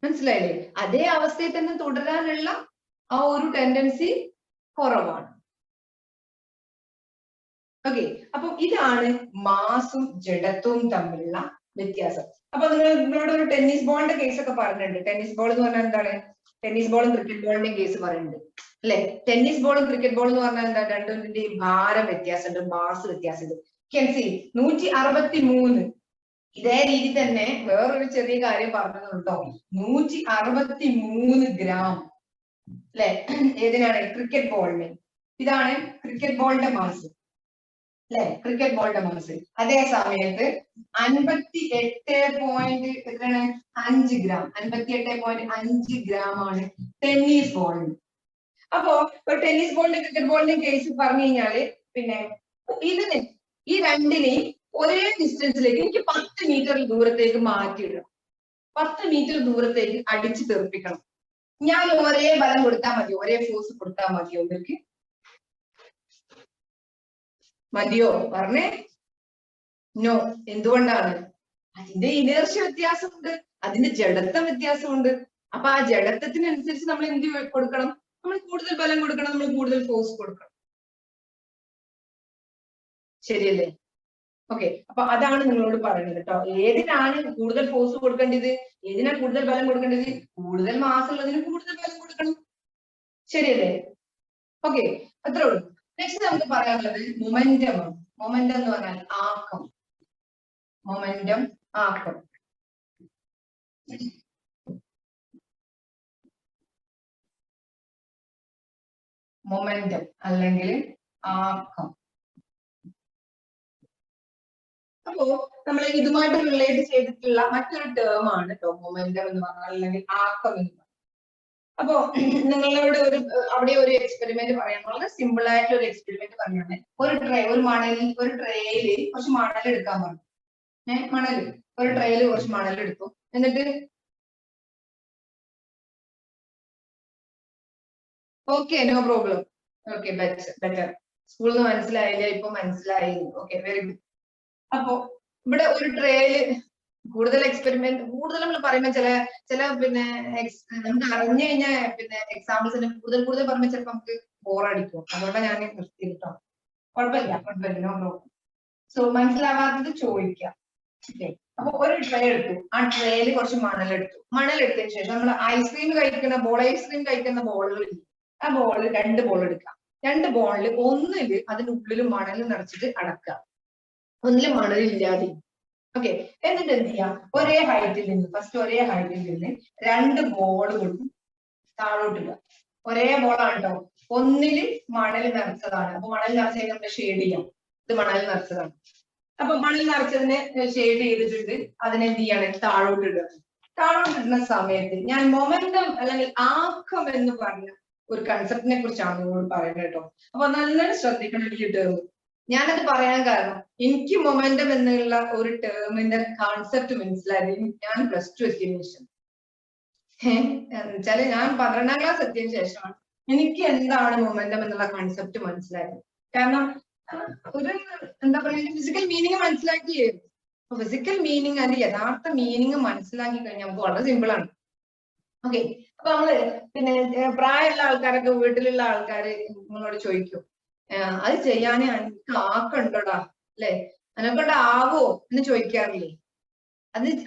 മനസ്സിലായില്ലേ? അതേ അവസ്ഥയിൽ തന്നെ തുടരാനുള്ള ആ ഒരു ടെൻഡൻസി കുറവാണ്. ഓക്കെ, അപ്പൊ ഇതാണ് മാസും ജഡത്വവും തമ്മിലുള്ള വ്യത്യാസം. അപ്പൊ നിങ്ങളോട് ഒരു ടെന്നീസ് ബോളിന്റെ കേസ് ഒക്കെ പറഞ്ഞിട്ടുണ്ട്. ടെന്നീസ് ബോൾ എന്ന് പറഞ്ഞാൽ എന്താണ്? ടെന്നീസ് ബോളും ക്രിക്കറ്റ് ബോളിന്റെയും കേസ് പറയുന്നുണ്ട് അല്ലെ? ടെന്നീസ് ബോളും ക്രിക്കറ്റ് ബോളും എന്ന് പറഞ്ഞാൽ എന്താ? രണ്ടിന്റെയും ഭാരം വ്യത്യാസമുണ്ട്, മാസ് വ്യത്യാസമുണ്ട്. 163. ഇതേ രീതി തന്നെ വേറൊരു ചെറിയ കാര്യം പറഞ്ഞതുണ്ടോ? 163 ഗ്രാം അല്ലെ? ഏതിനാണ്? ക്രിക്കറ്റ് ബോളിന്. ഇതാണ് ക്രിക്കറ്റ് ബോളിന്റെ മാസ് അല്ലെ? ക്രിക്കറ്റ് ബോളിന്റെ മാസ്. അതേ സമയത്ത് 58.5 ഗ്രാം, 58.5 ഗ്രാം ആണ് ടെന്നീസ് ബോളിന്. അപ്പോ ടെന്നീസ് ബോളിന്റെ ക്രിക്കറ്റ് ബോളിന്റെ കേസ് പറഞ്ഞു കഴിഞ്ഞാല് പിന്നെ ഇതിന് ഈ രണ്ടിനെയും ഒരേ ഡിസ്റ്റൻസിലേക്ക് എനിക്ക് 10 മീറ്റർ ദൂരത്തേക്ക് മാറ്റിയിടണം. 10 മീറ്റർ ദൂരത്തേക്ക് അടിച്ചു തെറിപ്പിക്കണം. ഞാൻ ഒരേ ബലം കൊടുത്താൽ മതിയോ? ഒരേ ഫോഴ്സ് കൊടുത്താൽ മതിയോ? ഇവർക്ക് മതിയോ? പറഞ്ഞേ. നോ. എന്തുകൊണ്ടാണ്? അതിന്റെ ഇനേർഷ്യ വ്യത്യാസമുണ്ട്, അതിന്റെ ജഡത്വം വ്യത്യാസമുണ്ട്. അപ്പൊ ആ ജഡത്വത്തിനനുസരിച്ച് നമ്മൾ എന്ത് കൊടുക്കണം? നമ്മൾ കൂടുതൽ ബലം കൊടുക്കണം, നമ്മൾ കൂടുതൽ ഫോഴ്സ് കൊടുക്കണം. ശരിയല്ലേ? ഓക്കെ. അപ്പൊ അതാണ് നിങ്ങളോട് പറയുന്നത് കേട്ടോ. ഏതിനാണ് കൂടുതൽ ഫോഴ്സ് കൊടുക്കേണ്ടത്? ഏതിനാണ് കൂടുതൽ ബലം കൊടുക്കേണ്ടത്? കൂടുതൽ മാസ് ഉള്ളതിന് കൂടുതൽ ബലം കൊടുക്കണം. ശരിയല്ലേ? ഓക്കെ, അത്രേ ഉള്ളൂ. നെക്സ്റ്റ് നമുക്ക് പറയാനുള്ളത് മൊമെന്റം. മൊമെന്റം എന്ന് പറഞ്ഞാൽ ആക്കം. മൊമെന്റം, ആക്കം. മൊമെന്റം അല്ലെങ്കിൽ ആക്കം. അപ്പോ നമ്മൾ ഇതുമായിട്ട് റിലേറ്റ് ചെയ്തിട്ടുള്ള മറ്റൊരു ടേം ആണ് കേട്ടോ മൊമെന്റം എന്ന് പറഞ്ഞാൽ, അല്ലെങ്കിൽ ആക്കം എന്ന് പറഞ്ഞാൽ. അപ്പോ നിങ്ങളോട് അവിടെ ഒരു എക്സ്പെരിമെന്റ് പറയാം. വളരെ സിമ്പിൾ ആയിട്ടുള്ള ഒരു എക്സ്പെരിമെന്റ് പറഞ്ഞാണ്. ഒരു ട്രേയില് കുറച്ച് മണൽ എടുക്കാൻ പറഞ്ഞു. മണൽ, ഒരു ട്രേയില് കുറച്ച് മണൽ എടുത്തു. എന്നിട്ട് okay, no problem. Okay, better. സ്കൂളിൽ നിന്ന് മനസ്സിലായില്ല, ഇപ്പൊ മനസ്സിലായി. Okay, very good. അപ്പോ ഇവിടെ ഒരു ട്രേയില് കൂടുതൽ എക്സ്പെരിമെന്റ്, കൂടുതൽ നമ്മൾ പറയുമ്പോൾ ചില പിന്നെ നമുക്ക് അറിഞ്ഞു കഴിഞ്ഞാൽ പിന്നെ എക്സാമ്പിൾസിന് കൂടുതൽ പറയുമ്പോൾ ചിലപ്പോൾ നമുക്ക് ബോറടിക്കും. അതുകൊണ്ടാണ് ഞാൻ നിർത്തിയിട്ടോ. കുഴപ്പമില്ല, നോ പ്രോബ്ലം. സോ മനസ്സിലാവാത്തത് ചോദിക്കാം. അപ്പൊ ഒരു ട്രേ എടുത്തു. ആ ട്രേയിൽ കുറച്ച് മണലെടുത്തു. മണലെടുത്തതിന് ശേഷം നമ്മൾ ഐസ്ക്രീം കഴിക്കുന്ന ബോളുകൾ, ആ ബോൾ 2 ബോൾ എടുക്കാം. 2 ബോളിൽ ഒന്നില് അതിനുള്ളിൽ മണൽ നിറച്ചിട്ട് അടക്കുക, ഒന്നില് മണലില്ലാതെ. ഓക്കെ, എന്നിട്ട് എന്ത് ചെയ്യാം? ഒരേ ഹൈറ്റിൽ നിന്ന് 2 ബോളുകളും താഴോട്ടില്ല. ഒരേ ബോളാണ് കേട്ടോ. ഒന്നില് മണൽ നിറച്ചതാണ്. അപ്പൊ മണൽ നിറച്ചതിന് നമ്മൾ ഷെയ്ഡ് ചെയ്യാം. ഇത് മണൽ നിറച്ചതാണ്. അപ്പൊ മണൽ നിറച്ചതിനെ ഷെയ്ഡ് ചെയ്തിട്ടുണ്ട്. അതിനെന്ത് ചെയ്യാണ്? താഴോട്ടിടുക. താഴോട്ടിടുന്ന സമയത്ത് ഞാൻ മൊമെന്റം അല്ലെങ്കിൽ ആക്കം എന്ന് പറഞ്ഞ ഒരു കൺസെപ്റ്റിനെ കുറിച്ചാണ് നിങ്ങളോട് പറയുന്നത് കേട്ടോ. അപ്പൊ നന്നായി ശ്രദ്ധിക്കണം ഈ ടേം. ഞാനത് പറയാൻ കാരണം എനിക്ക് മൊമെന്റം എന്നുള്ള ഒരു ടേമിന്റെ കോൺസെപ്റ്റ് മനസ്സിലായത് ഞാൻ +2 എത്തിയതിനു ശേഷം. എന്നുവെച്ചാല് ഞാൻ 12ാം ക്ലാസ് എത്തിയതിനു ശേഷമാണ് എനിക്ക് എന്താണ് മൊമെന്റം എന്നുള്ള കോൺസെപ്റ്റ് മനസ്സിലായത്. കാരണം ഒരു എന്താ പറയുക, ഫിസിക്കൽ മീനിങ് മനസ്സിലാക്കിയേ. ഫിസിക്കൽ മീനിങ് അതിന്റെ യഥാർത്ഥ മീനിങ് മനസ്സിലാക്കി കഴിഞ്ഞാൽ നമുക്ക് വളരെ സിമ്പിൾ ആണ്. ഓക്കെ, അപ്പൊ നമ്മള് പിന്നെ പ്രായമുള്ള ആൾക്കാരൊക്കെ, വീട്ടിലുള്ള ആൾക്കാര് നിങ്ങളോട് ചോദിക്കും, അത് ചെയ്യാൻ എനിക്ക് ആക്കണ്ടോടാ അല്ലെ, അതിനെക്കൊണ്ട് ആവോ എന്ന് ചോദിക്കാറില്ലേ?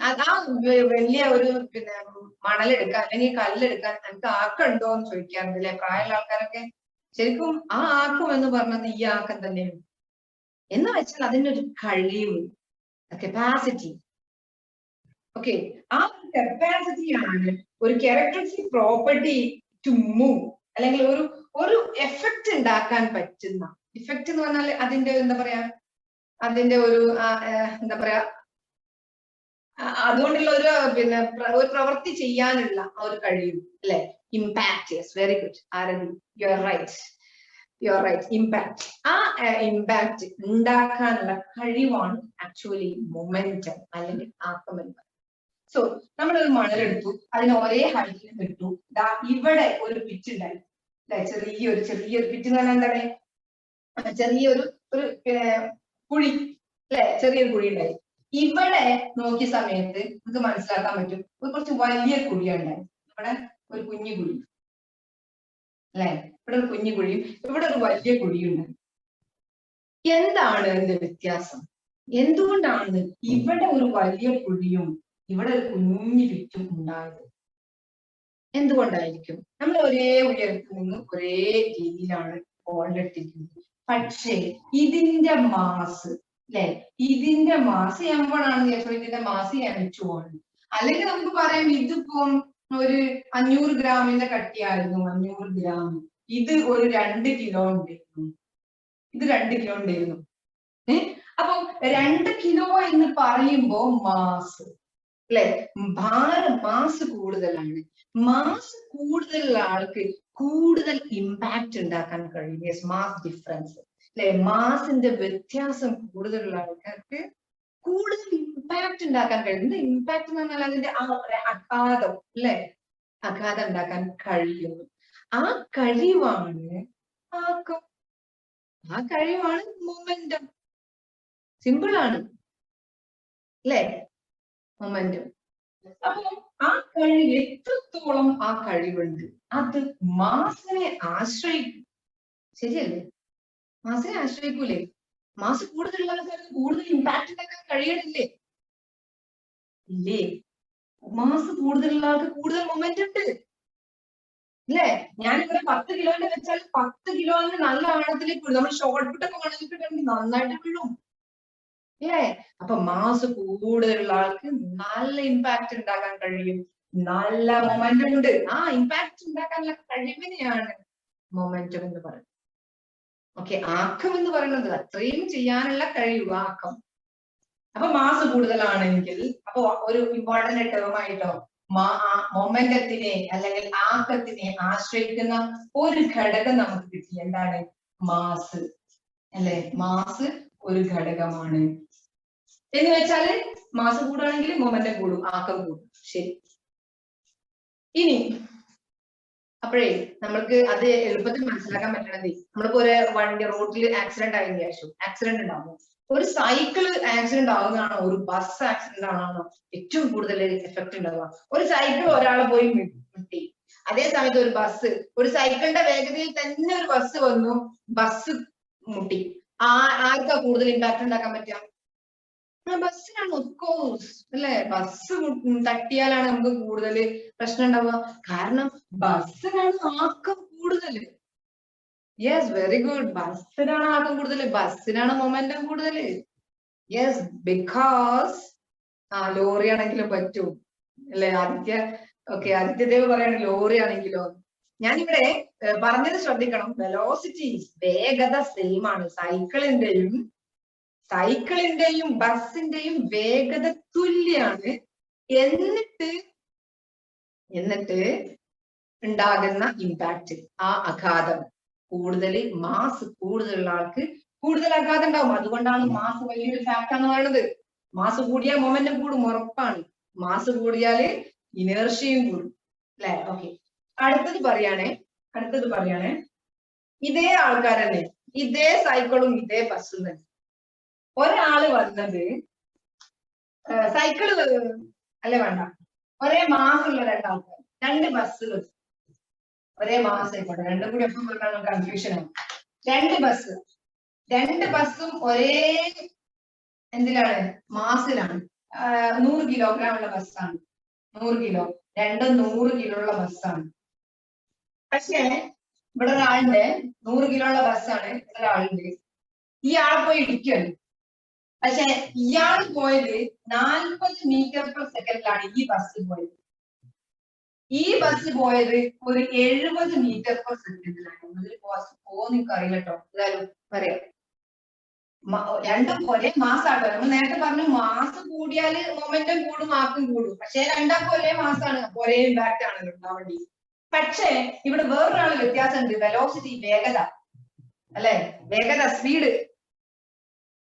അതാ വലിയ ഒരു പിന്നെ മണലെടുക്കാൻ അല്ലെങ്കിൽ കല്ലെടുക്കാൻ എനിക്ക് ആക്കണ്ടോ എന്ന് ചോദിക്കാറുണ്ട് അല്ലെ പ്രായമുള്ള ആൾക്കാരൊക്കെ. ശരിക്കും ആ ആക്കം എന്ന് പറഞ്ഞത് ഈ ആക്കം തന്നെയാണ്. എന്ന് വെച്ചാൽ അതിന്റെ ഒരു കഴിവ്, കപ്പാസിറ്റി. ഓക്കെ, ആ കപ്പാസിറ്റിയാണ് ഒരു ക്യാരക്ടറിസ്റ്റിക് പ്രോപ്പർട്ടി ടു മൂവ്, അല്ലെങ്കിൽ ഒരു എഫക്റ്റ് ഉണ്ടാക്കാൻ പറ്റുന്ന. ഇഫക്റ്റ് എന്ന് പറഞ്ഞാൽ അതിന്റെ എന്താ പറയാ, അതിന്റെ ഒരു എന്താ പറയാ, അതുകൊണ്ടുള്ള ഒരു പിന്നെ ഒരു പ്രവൃത്തി ചെയ്യാനുള്ള ആ ഒരു കഴിവ് അല്ലെ. Impact. Yes, very good Aarathi, you are right. Impact. ആ ഇമ്പാക്ട് ഉണ്ടാക്കാനുള്ള കഴിവാണ് ആക്ച്വലി മൊമെന്റം അല്ലെങ്കിൽ ആക്കം എന്ന് പറയുന്നത്. സോ നമ്മളൊരു മണലെടുത്തു, അതിന് ഒരേ ഹൈറ്റിൽ ഇട്ടു. ഇവിടെ ഒരു പിച്ച് ഉണ്ടായി അല്ലെ, ചെറിയൊരു പിച്ച് എന്ന് പറഞ്ഞാൽ എന്താണ്? ചെറിയൊരു കുഴി അല്ലെ, ചെറിയൊരു കുഴി ഉണ്ടായി. ഇവിടെ നോക്കിയ സമയത്ത് നമുക്ക് മനസ്സിലാക്കാൻ പറ്റും കുറച്ച് വലിയ കുഴിയാണ്. ഇവിടെ ഒരു കുഞ്ഞു കുഴി അല്ലെ, ഇവിടെ ഒരു കുഞ്ഞു കുഴിയും ഇവിടെ ഒരു വലിയ കുഴിയുണ്ട്. എന്താണ് അതിന്റെ വ്യത്യാസം? എന്തുകൊണ്ടാണ് ഇവിടെ ഒരു വലിയ കുഴിയും ഇവിടെ ഒരു കുഞ്ഞു ചുറ്റും ഉണ്ടായത്. എന്തുകൊണ്ടായിരിക്കും? നമ്മൾ ഒരേ ഉയരത്തിൽ നിന്ന് ഒരേ രീതിയിലാണ് ബോളിലിട്ടിരിക്കുന്നത്. പക്ഷേ ഇതിന്റെ മാസ് അല്ലെ, ഇതിന്റെ മാസ് m1 ആണെന്ന് വിചാരിച്ചോ, ഇതിന്റെ മാസ് m2 ആണ്. അല്ലെങ്കിൽ നമുക്ക് പറയാം ഇതിപ്പം ഒരു 500 ഗ്രാമിന്റെ കട്ടിയായിരുന്നു, 500 ഗ്രാം. ഇത് ഒരു 2 കിലോ ഉണ്ടായിരുന്നു, ഇത് 2 കിലോ ഉണ്ടായിരുന്നു. അപ്പൊ 2 കിലോ എന്ന് പറയുമ്പോ മാസ് അല്ലെ, ഭാരം, മാസ് കൂടുതലാണ്. മാസ് കൂടുതലുള്ള ആൾക്ക് കൂടുതൽ ഇമ്പാക്ട് ഉണ്ടാക്കാൻ കഴിയും. യെസ്, മാസ് ഡിഫറൻസ് അല്ലെ, മാസിന്റെ വ്യത്യാസം കൂടുതലുള്ള ആൾക്കാർക്ക് കൂടുതൽ ഇമ്പാക്ട് ഉണ്ടാക്കാൻ കഴിയും. ഇമ്പാക്ട് എന്ന് പറഞ്ഞാൽ അതിന്റെ അഘാതം അല്ലെ, അഘാതം ഉണ്ടാക്കാൻ കഴിയുന്നു. ആ കഴിവാണ് ആക്കം, ആ കഴിവാണ് മൊമെന്റം. സിമ്പിൾ ആണ് അല്ലെ, മൊമെന്റം. അപ്പൊ ആ കഴിവ് എത്രത്തോളം ആ കഴിവുണ്ട് അത് മാസിനെ ആശ്രയിക്കും. ശരിയല്ലേ? മാസിനെ ആശ്രയിക്കൂലേ? മാസ് കൂടുതലുള്ള ആൾക്കാർക്ക് കൂടുതൽ ഇമ്പാക്ട് ഉണ്ടാക്കാൻ കഴിയണില്ലേ? ഇല്ലേ? മാസ് കൂടുതലുള്ള ആൾക്ക് കൂടുതൽ മൊമെന്റ് ഉണ്ട് അല്ലേ? ഞാനിവിടെ 10 കിലോന്റെ വെച്ചാൽ 10 കിലോന് നല്ല ആഴത്തിലേക്ക് വീഴും. നമ്മൾ ഷോർട്ട് പുട്ടൊക്കെ വേണമെങ്കിൽ നന്നായിട്ട് വീഴും അല്ലേ? അപ്പൊ മാസ് കൂടുതലുള്ള ആൾക്ക് നല്ല ഇമ്പാക്ട് ഉണ്ടാക്കാൻ കഴിയും, നല്ല മൊമെന്റം ഉണ്ട്. ആ ഇമ്പാക്ട് ഉണ്ടാക്കാനുള്ള കഴിവിനെയാണ് മൊമെന്റം എന്ന് പറയുന്നത്. ഓക്കെ, ആക്കം എന്ന് പറയുന്നത് അത്രയും ചെയ്യാനുള്ള കഴിവ്, ആക്കം. അപ്പൊ മാസ് കൂടുതലാണെങ്കിൽ അപ്പൊ ഒരു ഇമ്പോർട്ടന്റ് ടേം ആയിട്ടോ, മൊമെന്റത്തിനെ അല്ലെങ്കിൽ ആക്കത്തിനെ ആശ്രയിക്കുന്ന ഒരു ഘടകം നമുക്ക് കിട്ടി. എന്താണ്? മാസ് അല്ലെ, മാസ് ഒരു ഘടകമാണ്. എന്ന് വെച്ചാല് മാസ് കൂടുകയാണെങ്കിൽ മൊമെന്റം കൂടും, ആക്കം കൂടും. ശരി, ഇനി അപ്പോഴേ നമ്മൾക്ക് അത് എളുപ്പത്തിൽ മനസ്സിലാക്കാൻ പറ്റണത്, നമ്മളിപ്പോ ഒരു വണ്ടി റോഡിൽ ആക്സിഡന്റ് ആയെന്ന് വിചാരിച്ചു, ആക്സിഡന്റ് ഉണ്ടാവും. ഒരു സൈക്കിള് ആക്സിഡന്റ് ആവുന്നതാണോ ഒരു ബസ് ആക്സിഡന്റ് ആണോ ഏറ്റവും കൂടുതൽ എഫക്ട് ഉണ്ടാവുക? ഒരു സൈക്കിൾ ഒരാളെ പോയി മുട്ടി, അതേ സമയത്ത് ഒരു ബസ്, ഒരു സൈക്കിളിന്റെ വേഗതയിൽ തന്നെ ഒരു ബസ് വന്നു, ബസ് മുട്ടി, ആർക്കാ കൂടുതൽ ഇമ്പാക്ട് ഉണ്ടാക്കാൻ പറ്റുക? ബസ്സിനാണ്, ഓഫ് കോഴ്സ് അല്ലെ. ബസ് തട്ടിയാലാണ് നമുക്ക് കൂടുതൽ പ്രശ്നം ഉണ്ടാവുക, കാരണം ബസ്സിനാണ് ആക്കം കൂടുതൽ. യെസ്, വെരി ഗുഡ്, ബസ്സിനാണ് ആക്കം കൂടുതൽ, ബസ്സിനാണ് മൊമെന്റം കൂടുതൽ. യെസ്, ബിക്കോസ് ലോറി ആണെങ്കിലും പറ്റും അല്ലെ. ആദിത്യദേവ് പറയാണ് ലോറി ആണെങ്കിലോ. ഞാനിവിടെ പറഞ്ഞത് ശ്രദ്ധിക്കണം, വെലോസിറ്റി, വേഗത സെയിം ആണ്. സൈക്കിളിന്റെയും ബസിന്റെയും വേഗത തുല്യാണ്. എന്നിട്ട് ഉണ്ടാകുന്ന ഇമ്പാക്ട്, ആ ആഘാതം കൂടുതൽ, മാസ് കൂടുതലുള്ള ആൾക്ക് കൂടുതൽ ആഘാതം ഉണ്ടാവും. അതുകൊണ്ടാണ് മാസ് വലിയൊരു ഫാക്ടർ എന്ന് പറയുന്നത്. മാസ് കൂടിയാൽ മൊമെന്റം കൂടും, ഉറപ്പാണ്. മാസ് കൂടിയാല് ഇനേർഷ്യയും കൂടും അല്ലെ. ഓക്കെ, അടുത്തത് പറയാണേ, ഇതേ ആൾക്കാർ തന്നെ, ഇതേ സൈക്കിളും ഇതേ ബസ്സും തന്നെ. ഒരാള് വന്നത് സൈക്കിള് അല്ലെ, വേണ്ട, ഒരേ മാസമുള്ള രണ്ടാൾക്കാർ, 2 ബസ്സുകൾ ഒരേ മാസം ആയിക്കോട്ടെ, രണ്ടും കൂടി ഒപ്പം പറഞ്ഞാൽ കൺഫ്യൂഷൻ ആവും. 2 ബസ്സും ഒരേ എന്തിലാണ്? മാസിലാണ്. 100 കിലോഗ്രാം ഉള്ള ബസ്സാണ്, 100 കിലോ, രണ്ടും 100 കിലോ ഉള്ള ബസ്സാണ്. പക്ഷേ ഇവിടെ ഒരാളുടെ 100 കിലോ ഉള്ള ബസ്സാണ്, ഇവിടെ ഒരാളുണ്ട്, ഈ ആൾ പോയി ഇടിക്കുകയാണ്. പക്ഷെ ഇയാൾ പോയത് 40 മീറ്റർ പെർ സെക്കൻഡിലാണ് ഈ ബസ് പോയത്. ഈ ബസ് പോയത് ഒരു 70 മീറ്റർ പെർ സെക്കൻഡിലാണ്. ഒരു ബസ് നിങ്ങൾക്ക് അറിയില്ല കേട്ടോ, എന്തായാലും പറയാം. രണ്ടും ഒരേ മാസാട്ടോ. നമ്മൾ നേരത്തെ പറഞ്ഞു മാസ് കൂടിയാല് മൊമെന്റം കൂടും, ആക്കും കൂടും. പക്ഷെ രണ്ടാക്കും ഒരേ മാസാണ്, ഒരേ ഇമ്പാക്ട് ആണല്ലോ ഉണ്ടാവേണ്ടി. പക്ഷേ ഇവിടെ വേറൊരാള് വ്യത്യാസമുണ്ട്, വെലോസിറ്റി, വേഗത അല്ലെ, വേഗത, സ്പീഡ്.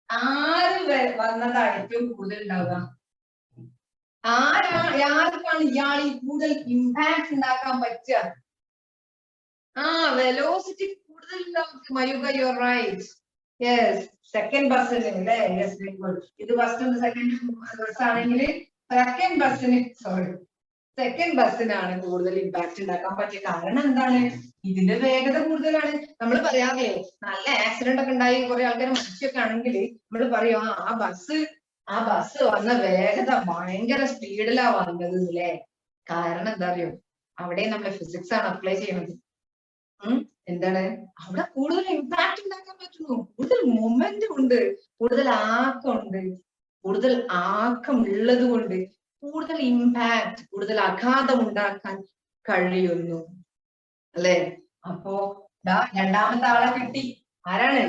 ആര് വന്നതാണ് ഏറ്റവും കൂടുതൽ ഉണ്ടാവുക? ആർക്കാണ് ഇയാൾ കൂടുതൽ ഇമ്പാക്ട് ഉണ്ടാക്കാൻ പറ്റുക? വെലോസിറ്റി കൂടുതൽ ഉണ്ടാവും. Mayuka, you are right. Yes, second ബസ്സിന് അല്ലേ. Yes, very good. ഇത് ഫസ്റ്റ് സെക്കൻഡ് ബസ് ആണെങ്കിൽ സെക്കൻഡ് ബസ്സിനാണ് കൂടുതൽ ഇമ്പാക്ട് ഉണ്ടാക്കാൻ പറ്റിയ. കാരണം എന്താണ്? ഇതിന്റെ വേഗത കൂടുതലാണ്. നമ്മൾ പറയാറില്ലേ, നല്ല ആക്സിഡന്റ് ഒക്കെ ഉണ്ടായി കുറെ ആൾക്കാർ മരിച്ചൊക്കെ ആണെങ്കിൽ നമ്മൾ പറയും ആ ബസ് ആ ബസ് വന്ന വേഗത ഭയങ്കര സ്പീഡിലാ വന്നത് അല്ലേ? കാരണം എന്താ അറിയോ, അവിടെ നമ്മൾ ഫിസിക്സ് ആണ് അപ്ലൈ ചെയ്യുന്നത്. എന്താണ് അവിടെ കൂടുതൽ ഇമ്പാക്ട് ഉണ്ടാക്കാൻ പറ്റുന്നു, കൂടുതൽ മൊമെന്റ് ഉണ്ട്, കൂടുതൽ ആക്കമുണ്ട്, കൂടുതൽ ആക്കം ഉള്ളത് കൊണ്ട് കൂടുതൽ ഇമ്പാക്ട്, കൂടുതൽ ആഘാതം ഉണ്ടാക്കാൻ കഴിയുന്നു അല്ലെ? അപ്പോ രണ്ടാമത്തെ ആളെ കിട്ടി. ആരാണ്?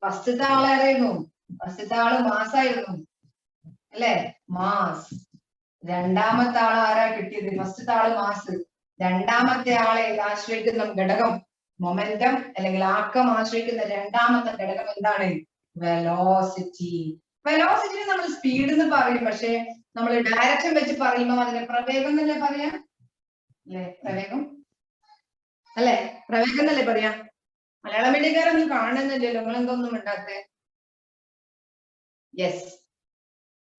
ഫസ്റ്റത്തെ ആളായിരുന്നു. ഫസ്റ്റത്തെ ആള് മാസായിരുന്നു അല്ലെ? മാസ്. രണ്ടാമത്തെ ആൾ ആരാ കിട്ടിയത്? ഫസ്റ്റത്തെ ആള് മാസ്. രണ്ടാമത്തെ ആളെ ആശ്രയിക്കുന്ന ഘടകം മൊമെന്റം അല്ലെങ്കിൽ ആക്കം ആശ്രയിക്കുന്ന രണ്ടാമത്തെ ഘടകം എന്താണ്? വെലോസിറ്റി. വെലോസിറ്റിനെ നമ്മൾ സ്പീഡ് എന്ന് പറയും, പക്ഷെ നമ്മൾ ഡയറക്ഷൻ വെച്ച് പറയുമ്പോൾ അതിനെ പ്രവേഗം എന്നല്ലേ പറയാ? അല്ലെ? പ്രവേഗം അല്ലെ? പ്രവേഗം എന്നല്ലേ പറയാ? മലയാളം മീഡിയക്കാരൊന്നും കാണുന്നില്ലല്ലോ, നിങ്ങൾ എന്തൊന്നും ഉണ്ടാത്തെ? Yes,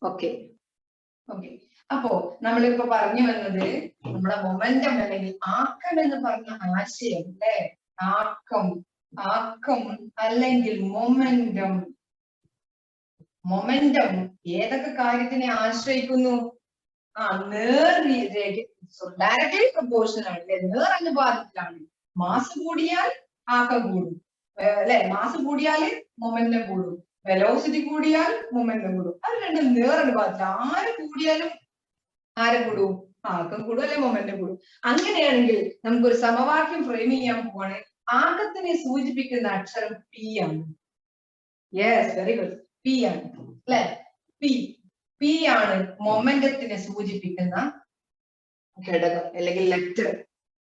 okay okay. അപ്പോ നമ്മളിപ്പോ പറഞ്ഞു വന്നത് നമ്മളെ മൊമെന്റം അല്ലെങ്കിൽ ആക്കം എന്ന് പറഞ്ഞ ആശയം അല്ലെ? ആക്കം, ആക്കം അല്ലെങ്കിൽ മൊമെന്റം. മൊമെന്റം ഏതൊക്കെ കാര്യത്തിനെ ആശ്രയിക്കുന്നു? ഡയറക്ട്ലി പ്രൊപ്പോർഷണൽ ആണ്, നേരനുപാതത്തിലാണ്. മാസ് കൂടിയാൽ ആക്കം കൂടും അല്ലെ? മാസ് കൂടിയാൽ മൊമെന്റം കൂടും, വെലോസിറ്റി കൂടിയാൽ മൊമെന്റം കൂടും. അത് രണ്ടും നേരനുപാതത്തിൽ. ആര് കൂടിയാലും ആരെ കൂടും? ആക്കം കൂടും അല്ലെ മൊമെന്റം കൂടും. അങ്ങനെയാണെങ്കിൽ നമുക്കൊരു സമവാക്യം ഫ്രെയിം ചെയ്യാൻ പോവാണ്. ആക്കത്തിനെ സൂചിപ്പിക്കുന്ന അക്ഷരം പി ആണ്. Yes, very good. പി ആണ് അല്ലെ? പി. പി ആണ് മൊമെന്റത്തിനെ സൂചിപ്പിക്കുന്ന ഘടകം അല്ലെങ്കിൽ ലെറ്റർ.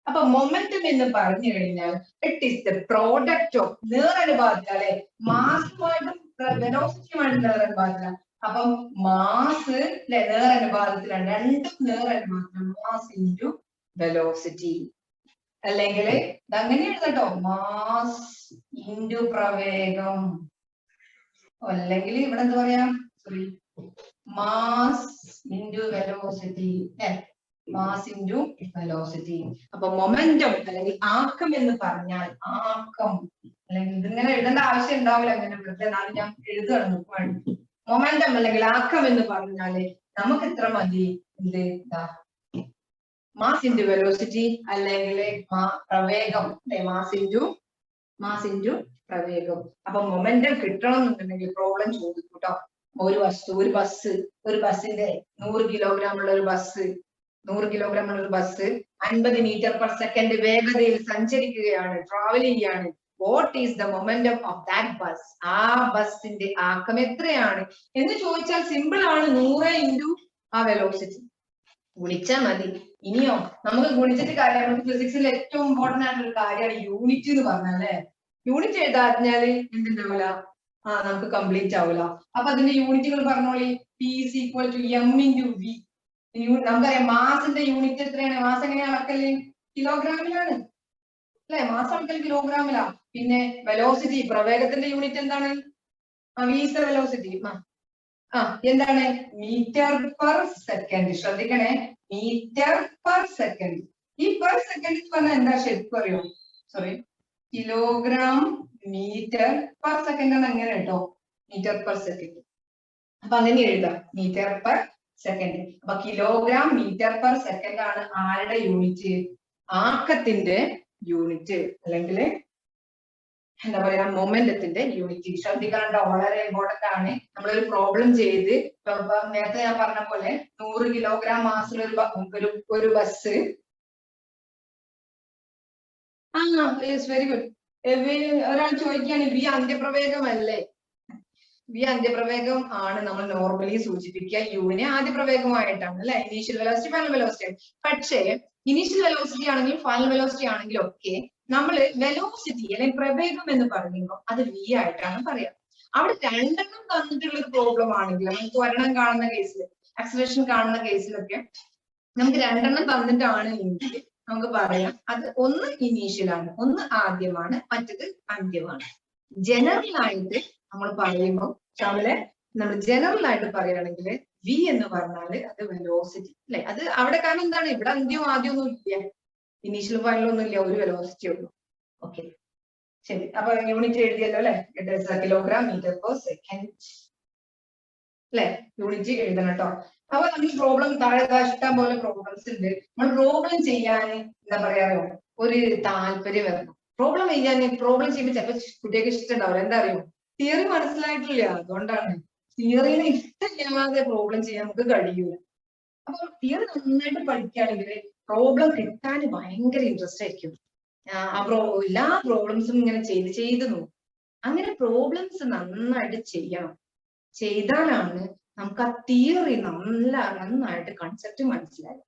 അപ്പൊ മൊമെന്റം എന്ന് പറഞ്ഞു കഴിഞ്ഞാൽ it is the product of നേരനുപാതത്തിൽ അല്ലെ? മാസുമായിട്ടും വെലോസിറ്റിയുമായിട്ടും നേരനുപാതത്തിലാണ്. അപ്പം മാസ് നേരനുപാതത്തിലാണ്, രണ്ടും നേരനുപാതത്തിലാണ്. Mass into velocity. അല്ലെങ്കിൽ ഇതങ്ങനെ എഴുതട്ടോ, മാസ് ഇൻറ്റു പ്രവേഗം. അല്ലെങ്കിൽ ഇവിടെ എന്താ പറയാ, sorry, mass into velocity. Mass into velocity. അപ്പൊ മൊമെന്റം അല്ലെങ്കിൽ ആക്കം എന്ന് പറഞ്ഞാൽ, ആക്കം അല്ലെങ്കിൽ ഇതിങ്ങനെ എഴുതേണ്ട ആവശ്യം ഉണ്ടാവില്ല, അങ്ങനെ വെറുതെ ഞാൻ എഴുതുകയാണ്. മൊമെന്റം അല്ലെങ്കിൽ ആക്കം എന്ന് പറഞ്ഞാല് നമുക്ക് ഇത്ര മതി, എന്ത്? മാസ് ഇൻറ്റു വെലോസിറ്റി അല്ലെങ്കിൽ പ്രവേഗം. Mass into പ്രവേഗം. അപ്പൊ മൊമെന്റം കിട്ടണം എന്നുണ്ടെങ്കിൽ പ്രോബ്ലം ചോദിക്കും കേട്ടോ. ഒരു ബസ്സിന്റെ 100 കിലോഗ്രാം ഉള്ള ഒരു ബസ് 50 മീറ്റർ പെർ സെക്കൻഡ് വേഗതയിൽ സഞ്ചരിക്കുകയാണ്, ട്രാവൽ ചെയ്യാണ്. What is the momentum of that bus? ആ ബസിന്റെ ആക്കം എത്രയാണ് എന്ന് ചോദിച്ചാൽ സിമ്പിൾ ആണ്. 100 ഇൻറ്റു ആ വെലോസിറ്റി ഗുണിച്ചാൽ മതി. ഇനിയോ നമുക്ക് ഗുണിച്ചിട്ട് കാര്യം, നമുക്ക് ഫിസിക്സിൽ ഏറ്റവും ഇമ്പോർട്ടന്റ് ആയിട്ടുള്ള ഒരു കാര്യമാണ് യൂണിറ്റ് എന്ന് പറഞ്ഞാൽ അല്ലെ? യൂണിറ്റ് എഴുതാഞ്ഞാല് എന്തുണ്ടാവില്ല, നമുക്ക് കംപ്ലീറ്റ് ആവില്ല. അപ്പൊ അതിന്റെ യൂണിറ്റുകൾ പറഞ്ഞോളി. P is equal to M into V. നമുക്കറിയാം മാസിന്റെ യൂണിറ്റ് എത്രയാണ്? മാസ് എങ്ങനെയാണ് അളക്കല്? കിലോഗ്രാമിലാണ് അല്ലെ? മാസ് അളക്കൽ കിലോഗ്രാമിലാ. പിന്നെ വെലോസിറ്റി, പ്രവേഗത്തിന്റെ യൂണിറ്റ് എന്താണ്? V is the velocity. എന്താണ്? Metre per second. ശ്രദ്ധിക്കണേ, മീറ്റർ പെർ സെക്കൻഡ്. ഈ പെർ സെക്കൻഡ് എന്ന് പറഞ്ഞാൽ എന്താ ശരിക്കും അറിയോ? Sorry, kilogram metre per second ആണ്. അങ്ങനെ കേട്ടോ, മീറ്റർ പെർ സെക്കൻഡ്. അപ്പൊ അങ്ങനെ എഴുതാം, മീറ്റർ പെർ സെക്കൻഡ്. അപ്പൊ കിലോഗ്രാം മീറ്റർ പെർ സെക്കൻഡ് ആണ് ആരുടെ യൂണിറ്റ്? ആക്കത്തിന്റെ യൂണിറ്റ് അല്ലെങ്കിൽ എന്താ പറയാ, മൊമെന്റത്തിന്റെ യൂണിറ്റ്. ശ്രദ്ധിക്കാനുണ്ടോ? വളരെ ഇമ്പോർട്ടന്റ് ആണ്. നമ്മളൊരു പ്രോബ്ലം ചെയ്ത് നേരത്തെ ഞാൻ പറഞ്ഞ പോലെ 100 കിലോഗ്രാം മാസിൽ ഒരു ബസ്. Very good. ഒരാൾ ചോദിക്കുകയാണ്, വി അന്ത്യപ്രവേഗമല്ലേ? വി അന്ത്യപ്രവേഗം ആണ് നമ്മൾ നോർമലി സൂചിപ്പിക്കുക. യുവിനെ ആദ്യപ്രവേഗമായിട്ടാണ് അല്ലെ? Initial velocity, final velocity. പക്ഷേ ഇനീഷ്യൽ വെലോസിറ്റി ആണെങ്കിലും ഫൈനൽ വെലോസിറ്റി ആണെങ്കിലും ഒക്കെ നമ്മൾ വെലോസിറ്റി അല്ലെങ്കിൽ പ്രവേഗം എന്ന് പറയുമ്പോൾ അത് വി ആയിട്ടാണ് പറയാം. അവിടെ രണ്ടെണ്ണം തന്നിട്ടുള്ള ഒരു പ്രോബ്ലം ആണെങ്കിൽ, നമുക്ക് ഒരെണ്ണം കാണുന്ന കേസിൽ, ആക്സിലറേഷൻ കാണുന്ന കേസിലൊക്കെ നമുക്ക് രണ്ടെണ്ണം തന്നിട്ടാണ് എങ്കിൽ നമുക്ക് പറയാം അത് ഒന്ന് ഇനീഷ്യൽ ആണ്, ഒന്ന് ആദ്യമാണ്, മറ്റത് അന്ത്യമാണ്. ജനറൽ ആയിട്ട് നമ്മൾ പറയുമ്പോൾ നമ്മൾ ജനറൽ ആയിട്ട് പറയുകയാണെങ്കിൽ വി എന്ന് പറഞ്ഞാൽ അത് വെലോസിറ്റി അല്ലെ? അത് അവിടെ കാരണം എന്താണ്? ഇവിടെ അന്ത്യവും ആദ്യം ഒന്നും ഇല്ല, ഇനീഷ്യൽ ഫൈനലൊന്നും ഇല്ല, ഒരു വെലോസിറ്റി ഉള്ളൂ. ഓക്കെ, ശരി. അപ്പൊ യൂണിറ്റ് എഴുതിയല്ലോ അല്ലെ? Kilogram metre per second. അല്ലെ? യൂണിറ്റ് എഴുതണം കേട്ടോ. അപ്പൊ നമ്മൾ പ്രോബ്ലം താഴെ ഇഷ്ടം പോലെ പ്രോബ്ലംസ് ഉണ്ട്. നമ്മൾ പ്രോബ്ലം ചെയ്യാൻ എന്താ പറയാറോ ഒരു താല്പര്യം വരണം. പ്രോബ്ലം ചെയ്യുമ്പോൾ ചിലപ്പോൾ കുട്ടികൾക്ക് ഇഷ്ടം ഉണ്ടാവില്ല. എന്താ അറിയോ? തിയറി മനസ്സിലായിട്ടില്ല, അതുകൊണ്ടാണ്. തിയറിനെ ഇഷ്ടമില്ലാതെ പ്രോബ്ലം ചെയ്യാൻ നമുക്ക് കഴിയൂല. അപ്പൊ തിയറി നന്നായിട്ട് പഠിക്കുകയാണെങ്കിൽ പ്രോബ്ലം കിട്ടാൻ ഭയങ്കര ഇൻട്രസ്റ്റ് ആയിരിക്കും. എല്ലാ പ്രോബ്ലംസും ഇങ്ങനെ ചെയ്ത് നോക്കും. അങ്ങനെ പ്രോബ്ലംസ് നന്നായിട്ട് ചെയ്യണം. ചെയ്താലാണ് നമുക്ക് ആ തിയറി നന്നായിട്ട് കൺസെപ്റ്റ് മനസ്സിലായി.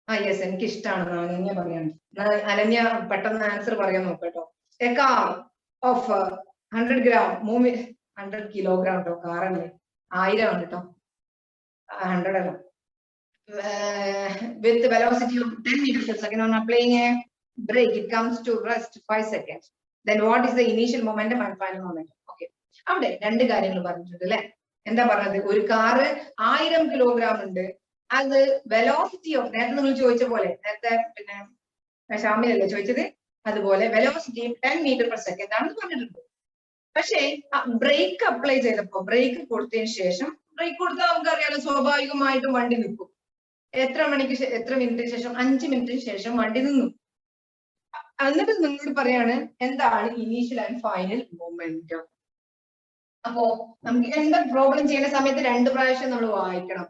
യെസ്, എനിക്ക് ഇഷ്ടമാണ് അനന്യ പറയാൻ. അനന്യ പെട്ടെന്ന് ആൻസർ പറയാൻ നോക്കട്ടോ. A car of 100 gram 100 kilogram കേട്ടോ. കാറല്ലേ, 1000 ആണ് കേട്ടോ, 100 അല്ല. With velocity of 10 meters per second on applying a brake, it comes to rest 5 seconds. Then what is the initial momentum and final momentum? Okay, അവിടെ രണ്ട് കാര്യങ്ങൾ പറഞ്ഞിട്ടുണ്ട് അല്ലെ. എന്താ പറഞ്ഞത്? ഒരു കാറ് 1000 kilogram ഉണ്ട്. അത് വെലോസിറ്റി ഓഫ്, നേരത്തെ നിങ്ങൾ ചോദിച്ച പോലെ, നേരത്തെ പിന്നെ ഷാമിലല്ലേ ചോദിച്ചത്, അതുപോലെ വെലോസിറ്റി 10 meter per second ആണെന്ന് പറഞ്ഞിട്ടുണ്ട്. പക്ഷേ ബ്രേക്ക് അപ്ലൈ ചെയ്തപ്പോ, ബ്രേക്ക് കൊടുത്തതിന് ശേഷം, ബ്രേക്ക് കൊടുത്താൽ നമുക്കറിയാലോ സ്വാഭാവികമായിട്ടും വണ്ടി നിൽക്കും. എത്ര മിനിറ്റിന് ശേഷം? 5 മിനിറ്റിന് ശേഷം വണ്ടി നിന്നു. എന്നിട്ട് നിങ്ങളോട് പറയാണ് എന്താണ് ഇനീഷ്യൽ ആൻഡ് ഫൈനൽ മൊമെന്റം. അപ്പോ നമുക്ക് എന്താ പ്രോബ്ലം ചെയ്യുന്ന സമയത്ത് 2 പ്രാവശ്യം നമ്മൾ വായിക്കണം.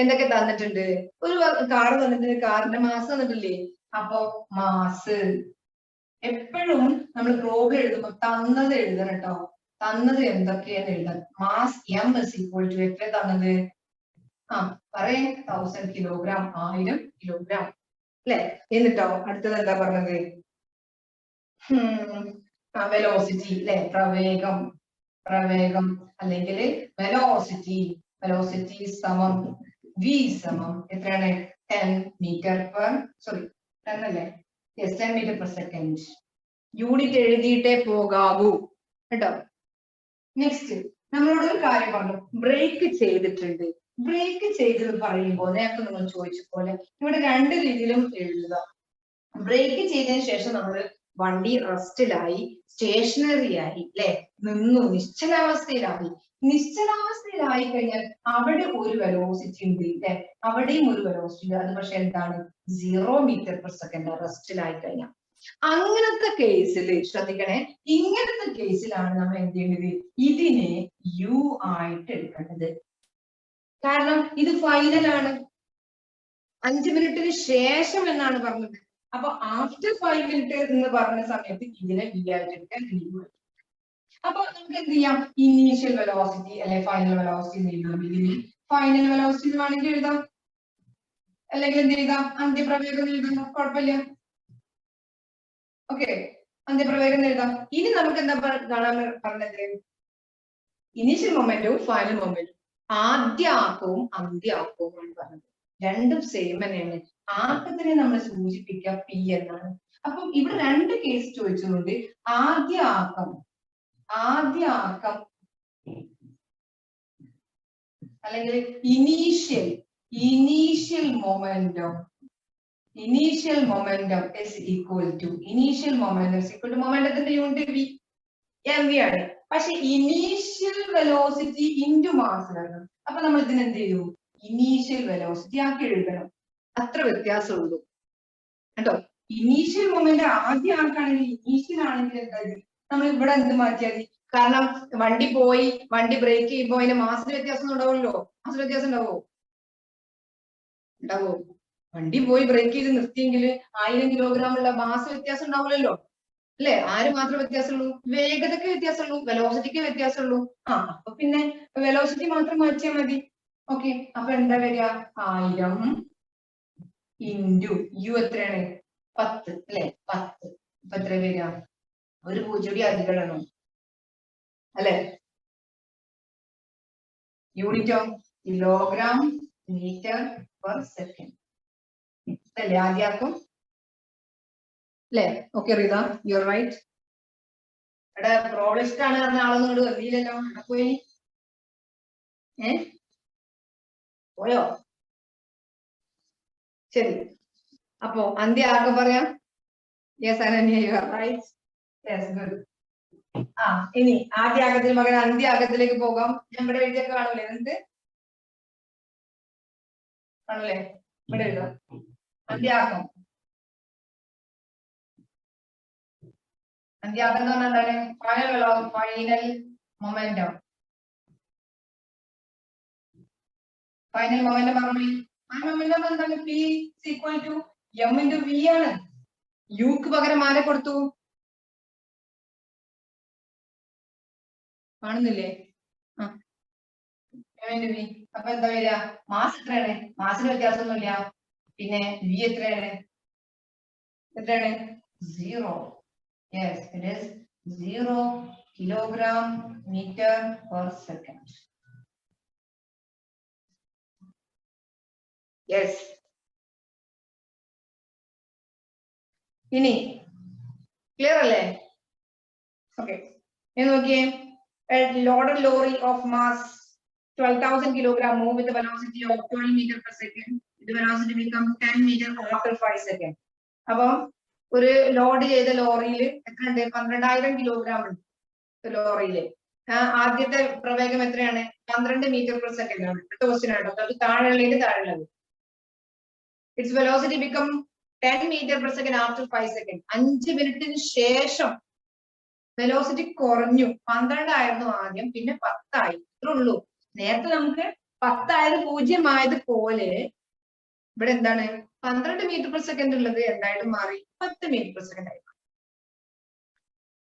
എന്തൊക്കെ തന്നിട്ടുണ്ട്? ഒരു കാർ തന്നിട്ടുണ്ട്, കാറിന്റെ മാസ് തന്നിട്ടില്ലേ? അപ്പോ മാസ് എപ്പോഴും നമ്മൾ പ്രോബ്ലം എഴുതുമ്പോ തന്നത് എഴുതണം കേട്ടോ. തന്നത് എന്തൊക്കെയാണ് എഴുതാൻ. മാസ് m = എത്ര തന്നത്? പറയേ 1000 kilogram, 1000 kilogram അല്ലെ? എന്നിട്ടോ അടുത്തത് എന്താ പറഞ്ഞത്? വെലോസിറ്റി അല്ലെ? പ്രവേഗം അല്ലെങ്കിൽ വെലോസിറ്റി സമം v സമം എത്രയാണ്? 10 meter per 10 അല്ലേ? 10 meter per second. യൂണിറ്റ് എഴുതിയിട്ടേ പോകാവൂ കേട്ടോ. നെക്സ്റ്റ് നമ്മളോട് ഒരു കാര്യം പറഞ്ഞു, ബ്രേക്ക് ചെയ്തിട്ടുണ്ട്. ബ്രേക്ക് ചെയ്തത് പറയുമ്പോൾ നേരത്തെ നിങ്ങൾ ചോദിച്ച പോലെ ഇവിടെ 2 രീതിയിലും എഴുതുക. ബ്രേക്ക് ചെയ്തതിന് ശേഷം നമ്മൾ വണ്ടി റെസ്റ്റിലായി, സ്റ്റേഷനറി ആയി അല്ലെ, നിന്നു, നിശ്ചലാവസ്ഥയിലായി കഴിഞ്ഞാൽ അവിടെ ഒരു വെലോസിറ്റി ഉണ്ട് അല്ലെ, അവിടെയും ഒരു വെലോസിറ്റി ഉണ്ട്. അത് പക്ഷെ എന്താണ്? 0 meter per second റെസ്റ്റിലായി കഴിഞ്ഞാൽ. അങ്ങനത്തെ കേസിൽ ശ്രദ്ധിക്കണേ, ഇങ്ങനത്തെ കേസിലാണ് നമ്മൾ എന്ത് ചെയ്യേണ്ടത്? ഇതിനെ u ആയിട്ട് എടുക്കേണ്ടത്. കാരണം ഇത് ഫൈനലാണ്, 5 മിനിറ്റിന് ശേഷം എന്നാണ് പറഞ്ഞത്. അപ്പൊ ആഫ്റ്റർ 5 minutes എന്ന് പറഞ്ഞ സമയത്ത് ഇതിനെ v ആയിട്ട് എടുക്കാൻ കഴിയും. അപ്പൊ നമുക്ക് എന്ത് ചെയ്യാം? ഇനീഷ്യൽ വെലോസിറ്റി അല്ലെ ഫൈനൽ വെലോസിറ്റി എന്ന് എഴുതാം. ഇതിന് ഫൈനൽ വെലോസിറ്റി വേണമെങ്കിൽ എഴുതാം, അല്ലെങ്കിൽ എന്ത് എഴുതാം? അന്ത്യപ്രവേഗം എഴുതാം, കുഴപ്പമില്ല. ഓക്കെ, അന്ത്യപ്രവേഗം എഴുതാം. ഇനി നമുക്ക് എന്താ കാണാൻ പറഞ്ഞത്? ഇനീഷ്യൽ മൊമെന്റവും ഫൈനൽ മൊമെന്റും, ആദ്യ ആക്കവും അന്ത്യ ആക്കവും ആണ് പറഞ്ഞത്. രണ്ടും സെയിം തന്നെയാണ്. ആക്കത്തിനെ നമ്മൾ സൂചിപ്പിക്കുക പി എന്നാണ്. അപ്പം ഇവിടെ 2 കേസ് ചോദിച്ചതുകൊണ്ട് ആദ്യ ആക്കം അല്ലെങ്കിൽ initial momentum is equal to മൊമെന്റത്തിന്റെ യൂണിറ്റ് v, mv ആണ്. പക്ഷെ ഇനീഷ്യൽ വെലോസിറ്റി ഇൻറ്റു മാസ് ആണ്. അപ്പൊ നമ്മൾ ഇതിന് എന്ത് ചെയ്യും? ഇനീഷ്യൽ വെലോസിറ്റി ആക്കി എഴുതണം. അത്ര വ്യത്യാസമുള്ളൂ കേട്ടോ. ഇനീഷ്യൽ മൊമെന്റ് ആദ്യ ആൾക്കാണെങ്കിൽ, ഇനീഷ്യൽ ആണെങ്കിൽ എന്താ നമ്മൾ ഇവിടെ എന്ത് മാറ്റിയാൽ മതി? കാരണം വണ്ടി ബ്രേക്ക് ചെയ്യുമ്പോ അതിന്റെ മാസിന് വ്യത്യാസം ഉണ്ടാവുമല്ലോ. മാസിന് വ്യത്യാസം ഉണ്ടാവോ? വണ്ടി പോയി ബ്രേക്ക് ചെയ്ത് നിർത്തിയെങ്കിൽ 1000 kilogram ഉള്ള മാസ് വ്യത്യാസം ഉണ്ടാവില്ലല്ലോ അല്ലെ? ആര് മാത്രമേ വ്യത്യാസമുള്ളൂ? വേഗതയ്ക്ക് വ്യത്യാസമുള്ളൂ, വെലോസിറ്റിക്ക് വ്യത്യാസമുള്ളൂ. അപ്പൊ പിന്നെ വെലോസിറ്റി മാത്രം മാറ്റിയാൽ മതി. ഓക്കെ, അപ്പൊ എന്താ വരിക? 1000 ഇൻറ്റു u എത്രയാണ്? 10 അല്ലെ? 10. അപ്പൊ എത്ര വരിക? ഒരു 0 കൂടി അധികം അല്ലെ? യൂണിറ്റോ? കിലോഗ്രാം മീറ്റർ പെർ സെക്കൻഡ് അല്ലേ ആദ്യാക്കും അല്ലെ? Okay Reetha, you are right. ഇവിടെ പ്രോബ്ലം ഇഷ്ടമാണ് പറഞ്ഞ ആളൊന്നും ഇങ്ങോട്ട് വന്നില്ലല്ലോ. പോയി പോയോ? ശരി, അപ്പോ അന്ത്യ ആർക്കും പറയാം. Yes Ananya, you are right. Yes, good. ഇനി ആദ്യാഗത്തിന് പകരം അന്ത്യാഗത്തിലേക്ക് പോകാം. ഞാൻ ഇവിടെ എഴുതിയൊക്കെ കാണൂലേ? എന്ത് കാണൂലേ? ഇവിടെ എഴുതാം. അന്ത്യാഗം. അന്ത്യാഗം എന്ന് പറഞ്ഞാൽ എന്താണ്? Final momentum. ഫൈനൽ മൊമെന്റം പറഞ്ഞു. ഫൈനൽ മൊമെന്റം എന്താണ്? P is equal to m into v ആണ്. യുക്ക് പകരം ആരെ കൊടുത്തു? കാണുന്നില്ലേ? v. അപ്പൊ എന്താ വരിക? മാസ് എത്രയാണ്? മാസിന് വ്യത്യാസമൊന്നുമില്ല. പിന്നെ v എത്രയാണ്? 0. Yes, it is 0 kilogram meter per second. Yes. ഇനി ക്ലിയർ അല്ലേ? ഓക്കെ, നോക്കിയേ. A loaded lorry of mass 12,000 kilogram move with a velocity of 12 meter per second. The velocity becomes 10 meter after 5 seconds. അപ്പൊ ഒരു load ചെയ്ത ലോറിയിൽ എത്ര ഉണ്ട്? 12,000 kilogram ഉണ്ട് ലോറിയില്. ആദ്യത്തെ പ്രവേഗം എത്രയാണ്? 12 മീറ്റർ പെർ സെക്കൻഡ് ആണ്. അടുത്ത ക്വസ്റ്റ്യൻ ആണോ? അത് താഴെയുള്ളത് താഴെയുള്ളത്. It's velocity become 10 metre per second after 5 second. 5 മിനിറ്റിന് ശേഷം വെലോസിറ്റി കുറഞ്ഞു. 12 ആയിരുന്നു ആദ്യം, പിന്നെ 10 ആയി. ഇത്രേ ഉള്ളൂ. നേരത്തെ നമുക്ക് 10 ആയത് 0 ആയത് പോലെ ഇവിടെ എന്താണ്? 12 മീറ്റർ പെർ സെക്കൻഡ് ഉള്ളത് എന്തായിട്ട് മാറി? 10 മീറ്റർ പെർ സെക്കൻഡ് ആയി.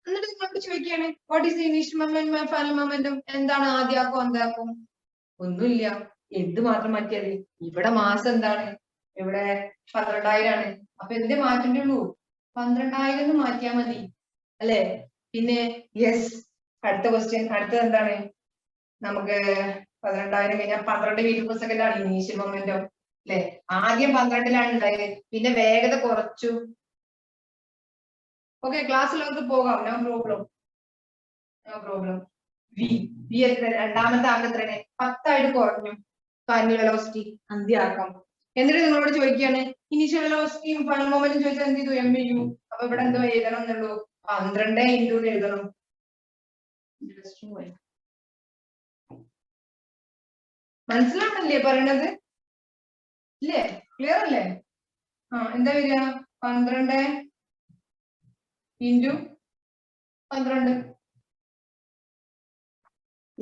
എന്നിട്ട് നിങ്ങൾക്ക് ചോദിക്കുകയാണ് what is the initial momentum, final momentum? എന്താണ് ആദ്യാക്കും അന്ത്യാക്കും? ഒന്നുമില്ല. എന്ത് മാത്രം മാറ്റിയാൽ? ഇവിടെ മാസം എന്താണ്? ഇവിടെ 12,000 ആണ്. അപ്പൊ എന്ത് മാറ്റേണ്ടി ഉള്ളൂ? 12,000 മാറ്റിയാൽ മതി അല്ലെ? പിന്നെ യെസ്, അടുത്ത ക്വസ്റ്റ്യൻ. അടുത്തത് എന്താണ്? നമുക്ക് 12,000 കഴിഞ്ഞാൽ 12 മീറ്റർ പെർ സെക്കൻഡ് ആണ് ഇനീഷ്യൽ മൊമെന്റം അല്ലെ? ആദ്യം 12ലാണ് ഉണ്ടായത്, പിന്നെ വേഗത കുറച്ചു. ഓക്കെ, ക്ലാസ്സിലൊക്കെ പോകാം. No problem, no problem. V എത്ര? രണ്ടാമത്തെ ആകെ എത്രയാണ്? 10 ആയിട്ട് കുറഞ്ഞു. ഫൈനൽ വെലോസിറ്റി അന്ത്യാക്കം. എന്നിട്ട് നിങ്ങളോട് ചോദിക്കുകയാണ് ഇനീഷ്യൽ വെലോസിറ്റിയും ഫൈനൽ മൊമെന്റും ചോദിച്ചാൽ എന്ത് ചെയ്തു? MU. അപ്പൊ ഇവിടെ എന്തോ എഴുതണം എന്നുള്ളൂ? 12 ഇൻറ്റു എഴുതണം. മനസ്സിലാണല്ലേ പറയണത്? ഇല്ലേ? ക്ലിയർ അല്ലേ? എന്താ വരിക? 12 ഇൻറ്റു 12.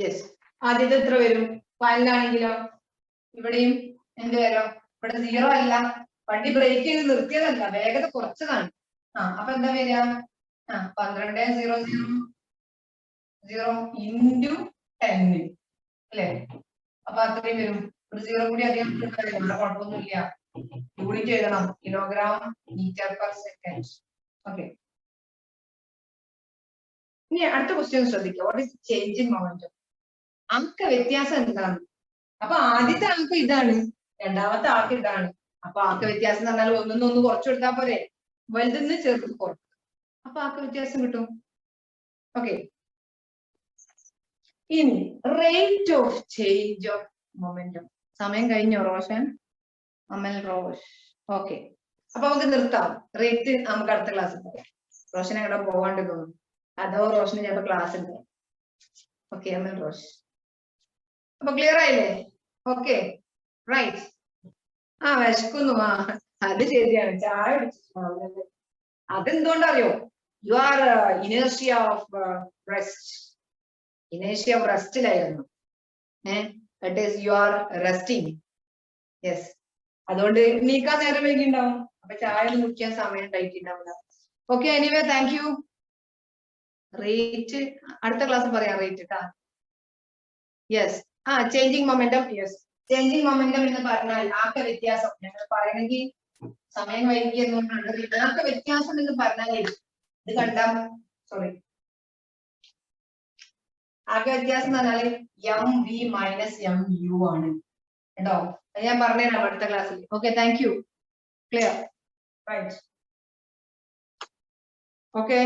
യെസ്. ആദ്യത്തെ എത്ര വരും? ഫൈനലാണെങ്കിലോ ഇവിടെയും എന്ത് വരും? ഇവിടെ 0 അല്ല, വണ്ടി ബ്രേക്ക് ചെയ്ത് നിർത്തിയതല്ല, വേഗത കുറച്ചതാണ്. അപ്പൊ എന്താ വരിക? 12 0 0 0 ഇൻറ്റു 10 അല്ലേ? അപ്പൊ അത്രയും വരും. ഒരു 0 കൂടി അധികം കുഴപ്പമൊന്നുമില്ല. യൂണിറ്റ് എഴുതണം, kilogram metre per second. Okay, ഇനി അടുത്ത ക്വസ്റ്റ്യൻ ശ്രദ്ധിക്കുക. What is changing momentum? അങ്ക വ്യത്യാസം എന്താണ്? അപ്പൊ ആദ്യത്തെ ആൾക്ക് ഇതാണ്, രണ്ടാമത്തെ ആൾക്ക് ഇതാണ്. അപ്പൊ ആൾക്ക് വ്യത്യാസം എന്ന് പറഞ്ഞാൽ ഒന്നൊന്ന് കുറച്ചു കൊടുത്താൽ പോരെ? വലുതെന്ന് ചെറുത് കുറക്കും. അപ്പൊ ആൾക്ക് വ്യത്യാസം കിട്ടും. ഓക്കെ, ഇനി rate of change of momentum. സമയം കഴിഞ്ഞോ റോഷൻ? അമൽ റോഷ്. ഓക്കെ, അപ്പൊ നമുക്ക് നിർത്താം. റേറ്റ് നമുക്ക് അടുത്ത ക്ലാസ്സിൽ പറയാം. റോഷൻ എവിടെ പോവാണ്ട് തോന്നുന്നു. അതോ റോഷന് ചിലപ്പോ ക്ലാസ് ഉണ്ട്. ഓക്കെ, അമൽ റോഷ്. അപ്പൊ ക്ലിയർ ആയില്ലേ? Okay, right. വിശക്കുന്നു. അത് ശരിയാണ്, ചായ കുടിച്ചിട്ടുണ്ടാവും. അതെന്തുകൊണ്ടറിയോ? You are inertia of rest. Inertia of റെസ്റ്റിലായിരുന്നു. That is you are resting. Yes, അതുകൊണ്ട് നീക്കാൻ നേരം വൈകിണ്ടാവും. അപ്പൊ ചായ ഒന്നും കുടിക്കാൻ സമയം ഉണ്ടായിട്ടുണ്ടാവില്ല. Okay, anyway thank you. റേറ്റ് അടുത്ത ക്ലാസ് പറയാം. റേറ്റ് ട്ടാ. Yes, changing momentum. Yes, changing momentum എന്ന് പറഞ്ഞാൽ ആക്ക വ്യത്യാസം. ഞങ്ങൾ പറയണമെങ്കിൽ സമയം വൈകി എന്നുകൊണ്ടാണ്. ആക്ക വ്യത്യാസം എന്ന് പറഞ്ഞാൽ ഇത് കണ്ടാ സോറി, ആക്ക വ്യത്യാസം എന്ന് പറഞ്ഞാല് MV മൈനസ് MU ആണ് കേട്ടോ. അത് ഞാൻ പറഞ്ഞുതരാം അടുത്ത ക്ലാസ്സിൽ. Okay, thank you. Clear? Right. Okay.